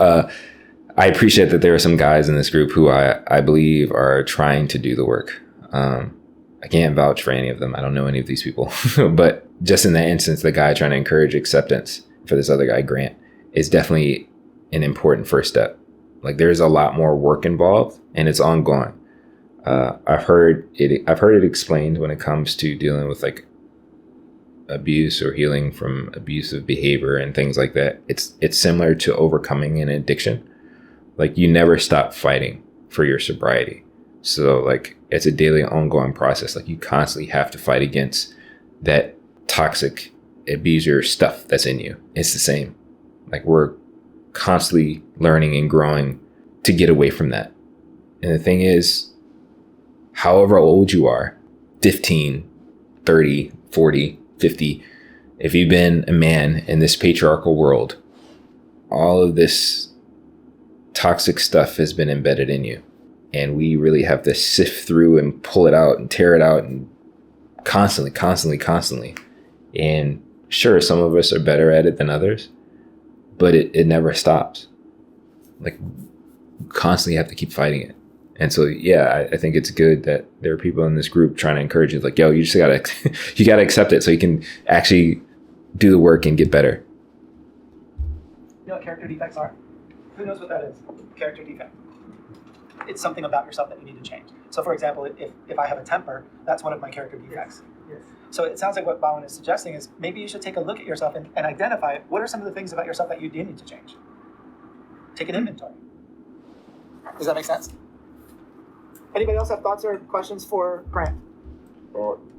I appreciate that there are some guys in this group who I believe are trying to do the work. I can't vouch for any of them. I don't know any of these people. But just in that instance, the guy trying to encourage acceptance for this other guy, Grant, is definitely an important first step. Like, there's a lot more work involved, and it's ongoing. I've heard it explained when it comes to dealing with like abuse or healing from abusive behavior and things like that. It's similar to overcoming an addiction. Like, you never stop fighting for your sobriety. So like, it's a daily ongoing process. Like, you constantly have to fight against that toxic abuser stuff that's in you. It's the same. Like, we're constantly learning and growing to get away from that. And the thing is, however old you are, 15, 30, 40, 50, if you've been a man in this patriarchal world, all of this toxic stuff has been embedded in you. And we really have to sift through and pull it out and tear it out, and constantly. And sure, some of us are better at it than others, but it never stops. Like, constantly have to keep fighting it. And so, yeah, I think it's good that there are people in this group trying to encourage you. Like, yo, you just gotta accept it so you can actually do the work and get better. You know what character defects are? Who knows what that is? Character defect. It's something about yourself that you need to change. So, for example, if I have a temper, that's one of my character defects. Yes. So it sounds like what Bowen is suggesting is maybe you should take a look at yourself and identify what are some of the things about yourself that you do need to change. Take an inventory. Does that make sense? Anybody else have thoughts or questions for Grant?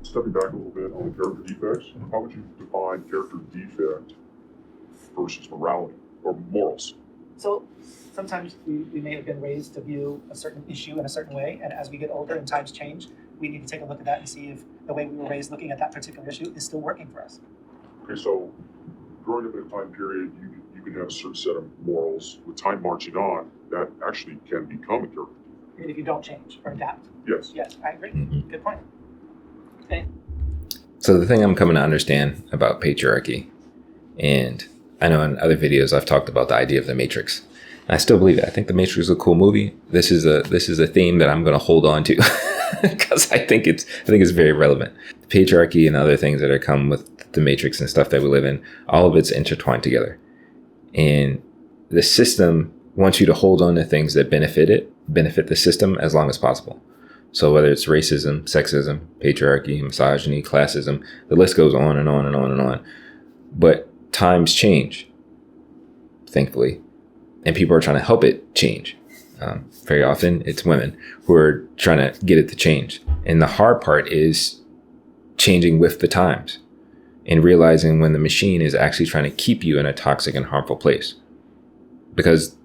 Stepping back a little bit on character defects, how would you define character defect versus morality or morals? So sometimes we may have been raised to view a certain issue in a certain way, and as we get older and times change, we need to take a look at that and see if the way we were raised looking at that particular issue is still working for us. Okay, so growing up in a time period, you can have a certain set of morals. With time marching on, that actually can become a character. I mean, if you don't change or adapt. Yes. Yes, I agree. Mhm. Good point. Okay. So the thing I'm coming to understand about patriarchy, and I know in other videos I've talked about the idea of the Matrix. And I still believe it. I think the Matrix is a cool movie. This is a theme that I'm going to hold on to because I think it's very relevant. Patriarchy and other things that are come with the Matrix and stuff that we live in, all of it's intertwined together. And the system wants you to hold on to things that benefit the system as long as possible. So whether it's racism, sexism, patriarchy, misogyny, classism, the list goes on and on and on and on. But times change, thankfully, and people are trying to help it change. Very often it's women who are trying to get it to change. And the hard part is changing with the times and realizing when the machine is actually trying to keep you in a toxic and harmful place. Because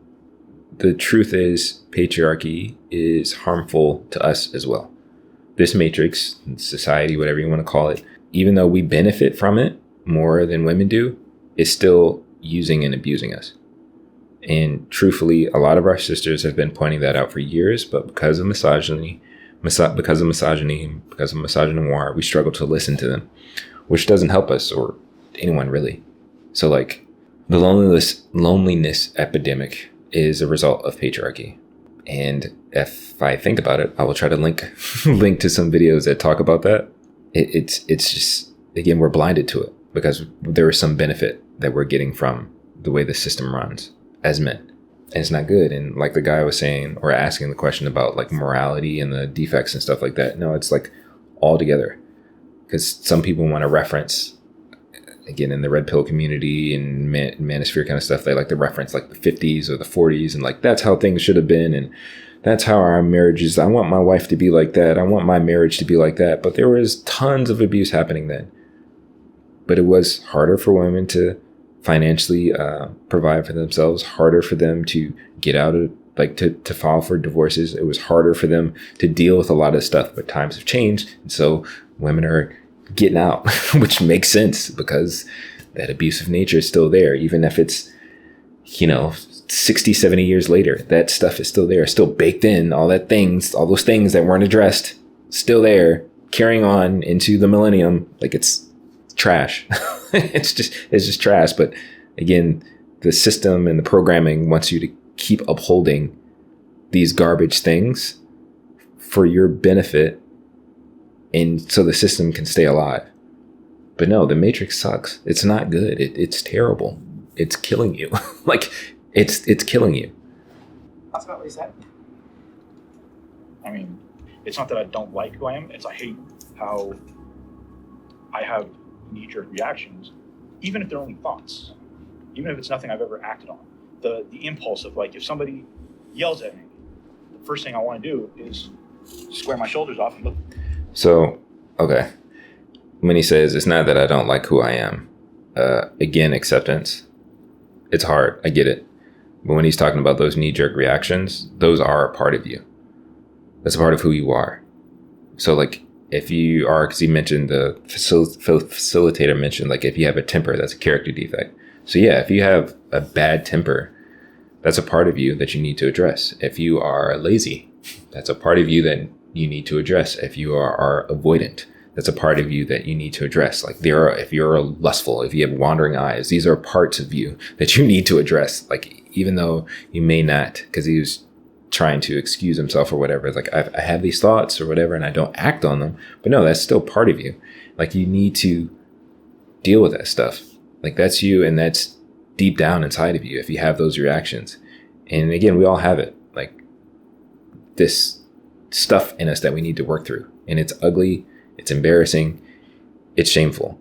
the truth is patriarchy is harmful to us as well. This matrix, society, whatever you want to call it, even though we benefit from it more than women do, is still using and abusing us. And truthfully, a lot of our sisters have been pointing that out for years, but because of misogyny, because of misogynoir, we struggle to listen to them, which doesn't help us or anyone really. So like the loneliness epidemic is a result of patriarchy. And if I think about it, I will try to link to some videos that talk about that. It's just, again, we're blinded to it because there is some benefit that we're getting from the way the system runs as men. And it's not good. And like the guy was saying, or asking the question about like morality and the defects and stuff like that. No, it's like all together. Because some people want to reference, again, in the red pill community and manosphere kind of stuff, they like to reference like the 50s or the 40s and like that's how things should have been. And that's how our marriages, I want my wife to be like that. I want my marriage to be like that. But there was tons of abuse happening then. But it was harder for women to financially provide for themselves, harder for them to get out of, like to file for divorces. It was harder for them to deal with a lot of stuff, but times have changed. And so women are getting out, which makes sense because that abusive nature is still there. Even if it's, 60, 70 years later, that stuff is still there, still baked in, all those things that weren't addressed, still there, carrying on into the millennium. Like it's trash. It's just trash. But again, the system and the programming wants you to keep upholding these garbage things for your benefit, and so the system can stay alive. But no, the Matrix sucks. It's not good. It's terrible. It's killing you. Like it's killing you. That's about what he said. I mean, it's not that I don't like who I am. It's I hate how I have knee-jerk reactions, even if they're only thoughts, even if it's nothing I've ever acted on. The impulse of like, if somebody yells at me, the first thing I want to do is square my shoulders off and look. So, okay. When he says, it's not that I don't like who I am, again, acceptance. It's hard. I get it. But when he's talking about those knee-jerk reactions, those are a part of you. That's a part of who you are. So like, if you are, because he mentioned, the facilitator mentioned, like if you have a temper, that's a character defect. So yeah, if you have a bad temper, that's a part of you that you need to address. If you are lazy, that's a part of you that you need to address. If you are avoidant, that's a part of you that you need to address. Like if you're lustful, if you have wandering eyes, these are parts of you that you need to address. Like even though you may not, because he was trying to excuse himself or whatever, like I have these thoughts or whatever and I don't act on them, but no, that's still part of you. Like you need to deal with that stuff. Like that's you, and that's deep down inside of you if you have those reactions. And again, we all have it, like this stuff in us that we need to work through, and it's ugly, it's embarrassing, it's shameful.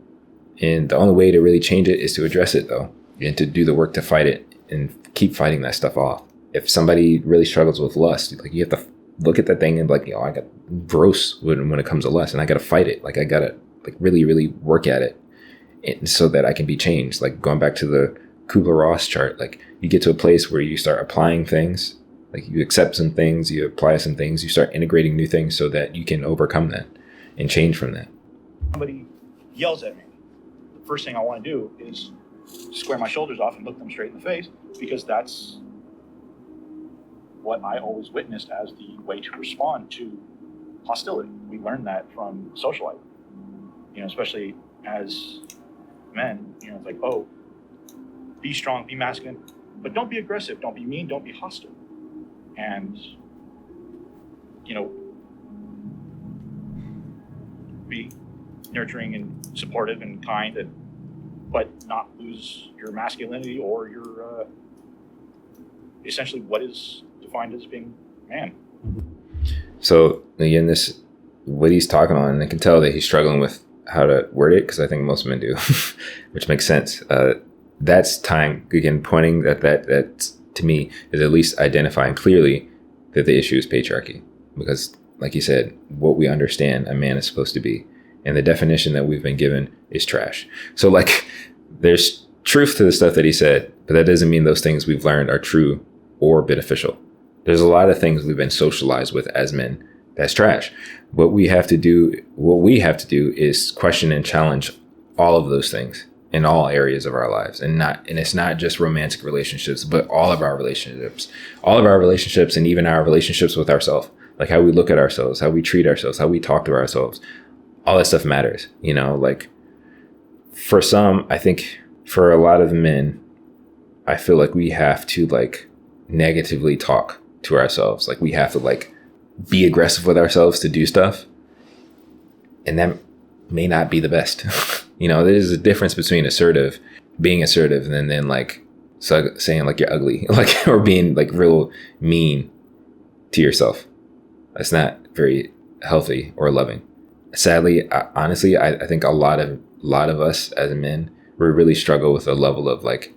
And the only way to really change it is to address it though, and to do the work to fight it and keep fighting that stuff off. If somebody really struggles with lust, like you have to look at that thing and like, I got gross when it comes to lust, and I got to fight it. Like I got to like really, really work at it, and so that I can be changed. Like going back to the Kubler-Ross chart, like you get to a place where you start applying things, like you accept some things, you apply some things, you start integrating new things so that you can overcome that and change from that. Somebody yells at me, the first thing I want to do is square my shoulders off and look them straight in the face, because that's what I always witnessed as the way to respond to hostility. We learned that from social life, especially as men. It's like, oh, be strong, be masculine, but don't be aggressive, don't be mean, don't be hostile. And be nurturing and supportive and kind, but not lose your masculinity or your essentially what is defined as being man. So again, what he's talking on, and I can tell that he's struggling with how to word it, because I think most men do, which makes sense. That's time again pointing that to me is at least identifying clearly that the issue is patriarchy, because like you said, what we understand a man is supposed to be, and the definition that we've been given is trash. So like there's truth to the stuff that he said, but that doesn't mean those things we've learned are true or beneficial. There's a lot of things we've been socialized with as men that's trash. What we have to do is question and challenge all of those things in all areas of our lives, and it's not just romantic relationships, but all of our relationships, and even our relationships with ourselves, like how we look at ourselves, how we treat ourselves, how we talk to ourselves. All that stuff matters, like for some, I think for a lot of men, I feel like we have to like negatively talk to ourselves. Like we have to like be aggressive with ourselves to do stuff. And that may not be the best. There's a difference between being assertive and then like saying like you're ugly, like, or being like real mean to yourself. That's not very healthy or loving. Sadly, honestly, I think a lot of us as men, we really struggle with a level of like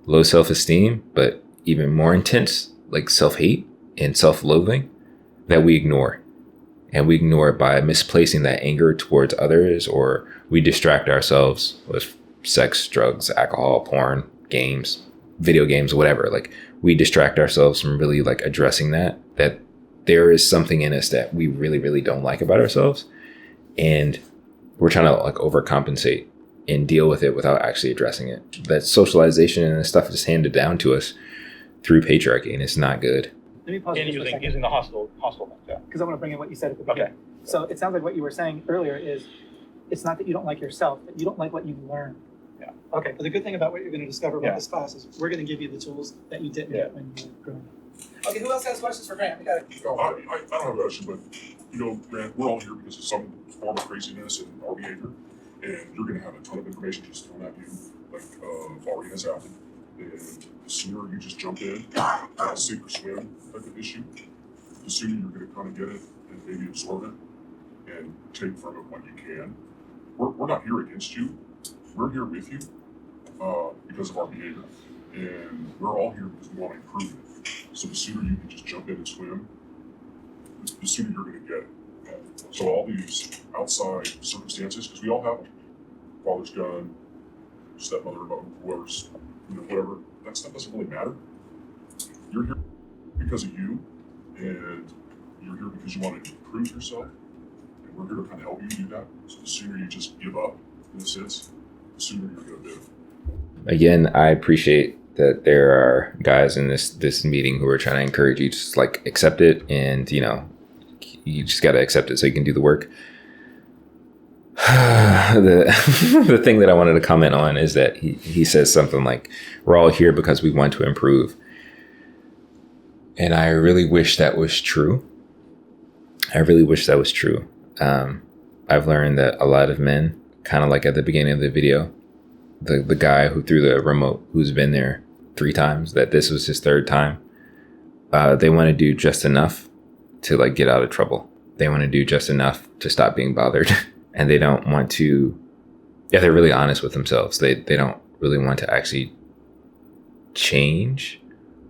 low self-esteem, but even more intense, like self-hate and self-loathing that we ignore. And we ignore it by misplacing that anger towards others, or we distract ourselves with sex, drugs, alcohol, porn, games, video games, whatever. Like we distract ourselves from really like addressing that there is something in us that we really, really don't like about ourselves. And we're trying to like overcompensate and deal with it without actually addressing it. That socialization and stuff is handed down to us through patriarchy, and it's not good. Let me pause And just for a second. using the hostile thing, yeah. Because I want to bring in what you said at the beginning. Okay. So it sounds like what you were saying earlier is it's not that you don't like yourself, but you don't like what you learned. Yeah. Okay. But the good thing about what you're going to discover about Yeah. this class is we're going to give you the tools that you didn't Yeah. get when you were growing up. Okay. Who else has questions for Grant? We got it. I don't have a question, but Grant, we're all here because of some form of craziness and our behavior, and you're going to have a ton of information just thrown at you, like already has happened. And the sooner you just jump in, sink or swim type of issue, the sooner you're going to kind of get it and maybe absorb it and take from it what you can. We're not here against you. We're here with you because of our behavior, and we're all here because we want to improve it. So the sooner you can just jump in and swim, the sooner you're going to get it. So all these outside circumstances, because we all have them, father's gun, stepmother, whoever's, whatever, that stuff doesn't really matter. You're here because of you, and you're here because you want to improve yourself, and we're here to kind of help you do that. So the sooner you just give up, in a sense, the sooner you're going to do it. Again, I appreciate that there are guys in this meeting who are trying to encourage you to just like accept it, and you just got to accept it so you can do the work. The thing that I wanted to comment on is that he says something like, we're all here because we want to improve. And I really wish that was true. I've learned that a lot of men, kind of like at the beginning of the video, the guy who threw the remote, who's been there 3 times, that this was his 3rd time, they want to do just enough to like get out of trouble. They want to do just enough to stop being bothered. And they don't want to, they're really honest with themselves. They don't really want to actually change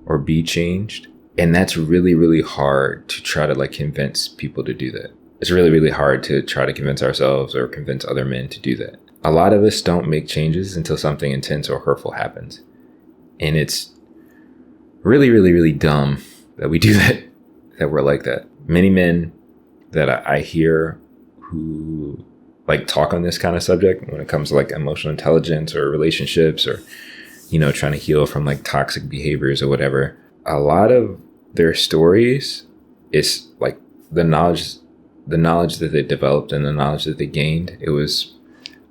or be changed. And that's really, really hard to try to like convince people to do that. It's really, really hard to try to convince ourselves or convince other men to do that. A lot of us don't make changes until something intense or hurtful happens. And it's really, really, really dumb that we do that, that we're like that. Many men that I hear who like talk on this kind of subject when it comes to like emotional intelligence or relationships or, you know, trying to heal from like toxic behaviors or whatever, a lot of their stories is like the knowledge that they developed and the knowledge that they gained, it was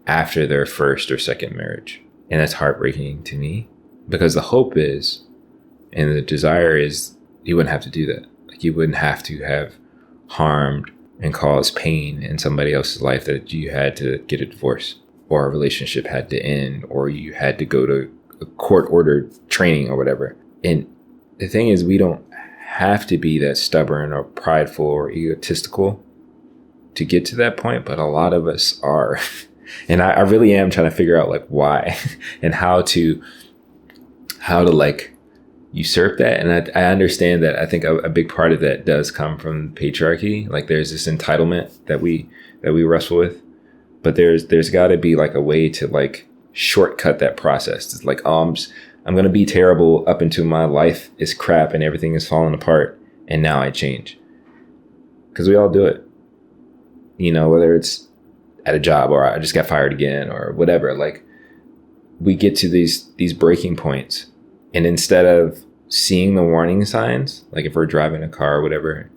after their first or second marriage. And that's heartbreaking to me because the hope is, and the desire is, you wouldn't have to do that. Like you wouldn't have to have harmed and caused pain in somebody else's life that you had to get a divorce or a relationship had to end or you had to go to a court-ordered training or whatever. And the thing is, we don't have to be that stubborn or prideful or egotistical to get to that point, but a lot of us are. And I really am trying to figure out like why and how to like usurp that. And I understand that I think a big part of that does come from patriarchy. Like there's this entitlement that we wrestle with, but there's got to be like a way to like shortcut that process. It's like, oh, I'm going to be terrible up until my life is crap and everything is falling apart. And now I change. Because we all do it. You know, whether it's at a job or I just got fired again or whatever, like we get to these breaking points. And instead of seeing the warning signs, like if we're driving a car or whatever,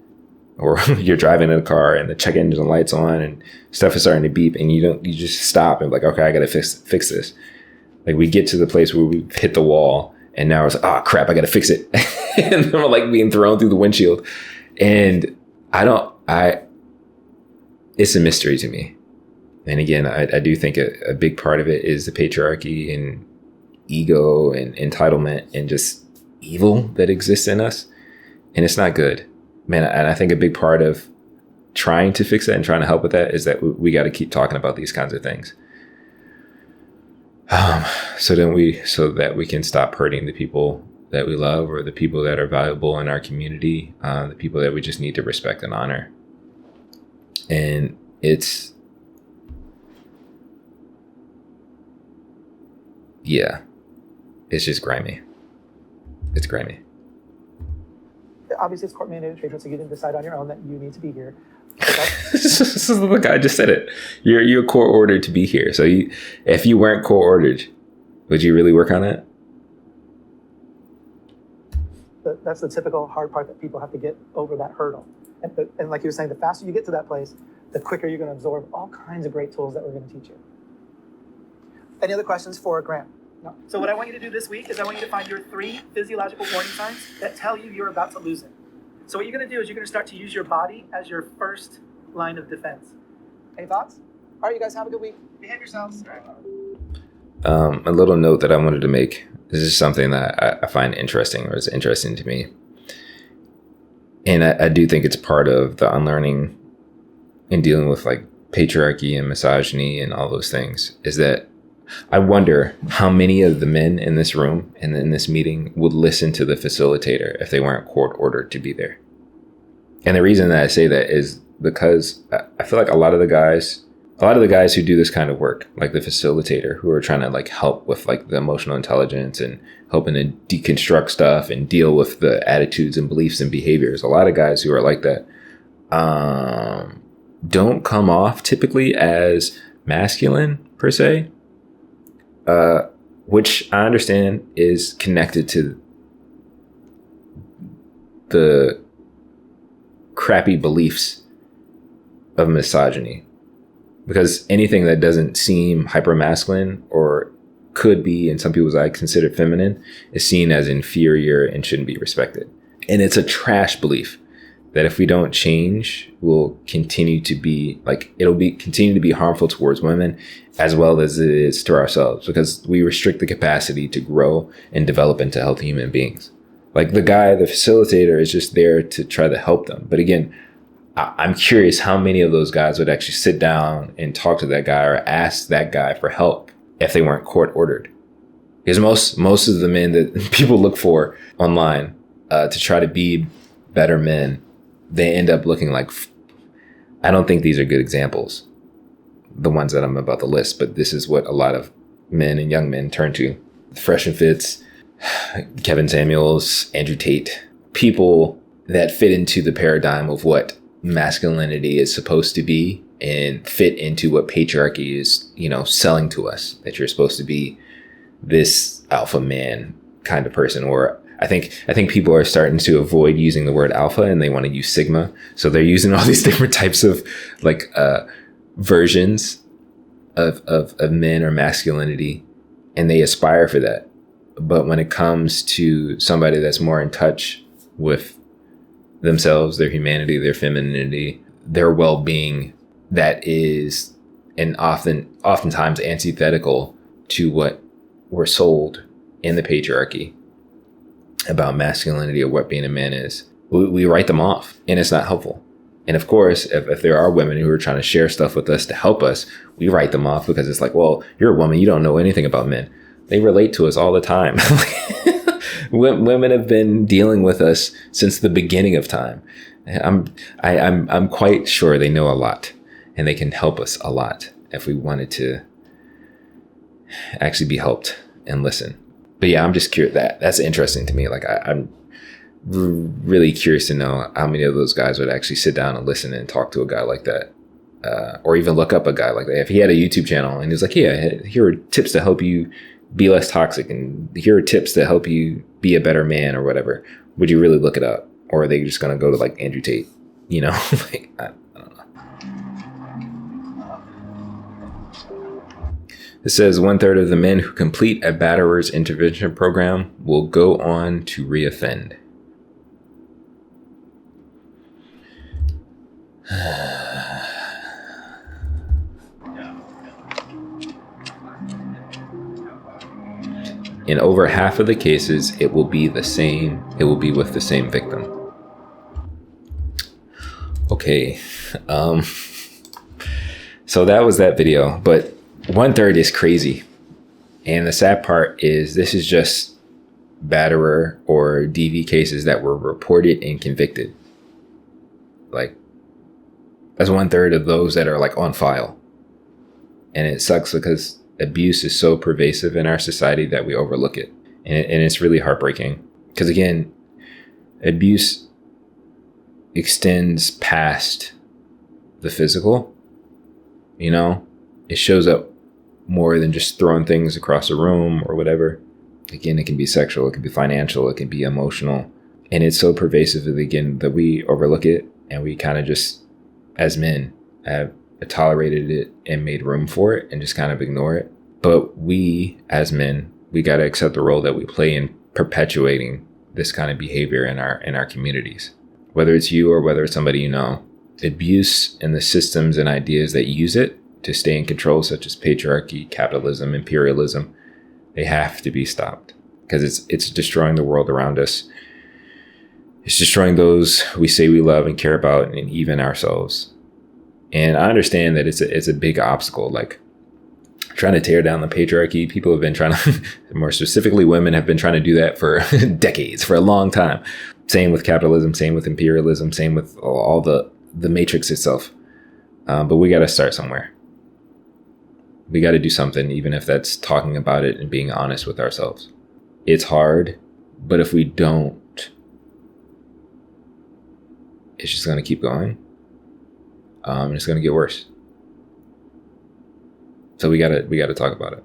or you're driving in a car and the check engine light's on and stuff is starting to beep and you just stop and like, okay, I got to fix this. Like we get to the place where we hit the wall and now it's like, oh crap, I got to fix it. And then we're like being thrown through the windshield. And it's a mystery to me. And again, I do think a big part of it is the patriarchy and ego and entitlement and just evil that exists in us. And it's not good, man. And I think a big part of trying to fix that and trying to help with that is that we got to keep talking about these kinds of things. So that we can stop hurting the people that we love or the people that are valuable in our community, the people that we just need to respect and honor. And it's just grimy. It's grimy. Obviously, it's court mandated treatment, so you didn't decide on your own that you need to be here. Look, I just said it. You're court ordered to be here. So if you weren't court ordered, would you really work on it? That's the typical hard part that people have to get over that hurdle. And like you were saying, the faster you get to that place, the quicker you're going to absorb all kinds of great tools that we're going to teach you. Any other questions for Grant? No. So what I want you to do this week is I want you to find your 3 physiological warning signs that tell you you're about to lose it. So what you're going to do is you're going to start to use your body as your first line of defense. Any thoughts? All right, you guys have a good week. Behave yourselves. A little note that I wanted to make. This is something that I find interesting, or is interesting to me. And I do think it's part of the unlearning and dealing with like patriarchy and misogyny and all those things, is that I wonder how many of the men in this room and in this meeting would listen to the facilitator if they weren't court ordered to be there. And the reason that I say that is because I feel like a lot of the guys who do this kind of work, like the facilitator, who are trying to like help with like the emotional intelligence and helping to deconstruct stuff and deal with the attitudes and beliefs and behaviors, a lot of guys who are like that don't come off typically as masculine per se. Which I understand is connected to the crappy beliefs of misogyny. Because anything that doesn't seem hypermasculine or could be, in some people's eyes, considered feminine is seen as inferior and shouldn't be respected. And it's a trash belief that if we don't change, will continue to be continue to be harmful towards women as well as it is to ourselves, because we restrict the capacity to grow and develop into healthy human beings. Like the facilitator is just there to try to help them. But again, I'm curious how many of those guys would actually sit down and talk to that guy or ask that guy for help if they weren't court ordered. Because most of the men that people look for online, to try to be better men, they end up looking like, I don't think these are good examples, the ones that I'm about to list, but this is what a lot of men and young men turn to. Fresh and Fits, Kevin Samuels, Andrew Tate, people that fit into the paradigm of what masculinity is supposed to be and fit into what patriarchy is, selling to us, that you're supposed to be this alpha man kind of person. Or I think people are starting to avoid using the word alpha and they want to use sigma. So they're using all these different types of versions of men or masculinity, and they aspire for that. But when it comes to somebody that's more in touch with themselves, their humanity, their femininity, their well-being, that is oftentimes antithetical to what we're sold in the patriarchy about masculinity or what being a man is, we write them off, and it's not helpful. And of course, if there are women who are trying to share stuff with us to help us, we write them off because it's like, well, you're a woman, you don't know anything about men. They relate to us all the time. Women have been dealing with us since the beginning of time. I'm quite sure they know a lot, and they can help us a lot if we wanted to actually be helped and listen. But yeah, I'm just curious. That's interesting to me. Like I'm really curious to know how many of those guys would actually sit down and listen and talk to a guy like that, or even look up a guy like that. If he had a YouTube channel and he was like, yeah, here are tips to help you be less toxic, and here are tips to help you be a better man or whatever, would you really look it up? Or are they just going to go to like Andrew Tate, like, I don't know. It says 1/3 of the men who complete a batterer's intervention program will go on to reoffend. In over half of the cases, it will be with the same victim. Okay. So that was that video, but 1/3 is crazy. And the sad part is this is just batterer or DV cases that were reported and convicted. Like, that's 1/3 of those that are like on file. And it sucks because abuse is so pervasive in our society that we overlook it. And it's really heartbreaking. Because again, abuse extends past the physical. It shows up more than just throwing things across a room or whatever. Again, it can be sexual, it can be financial, it can be emotional. And it's so pervasive that we overlook it, and we kind of just, as men, have tolerated it and made room for it and just kind of ignore it. But we, as men, we got to accept the role that we play in perpetuating this kind of behavior in our communities. Whether it's you or whether it's somebody you know, abuse and the systems and ideas that use it to stay in control, such as patriarchy, capitalism, imperialism, they have to be stopped, because it's destroying the world around us. It's destroying those we say we love and care about, and even ourselves. And I understand that it's a big obstacle, like trying to tear down the patriarchy. People have been trying to, more specifically women, have been trying to do that for decades, for a long time. Same with capitalism, same with imperialism, same with all the matrix itself. But we got to start somewhere. We got to do something, even if that's talking about it and being honest with ourselves. It's hard, but if we don't, it's just going to keep going. And it's going to get worse. So we got to talk about it.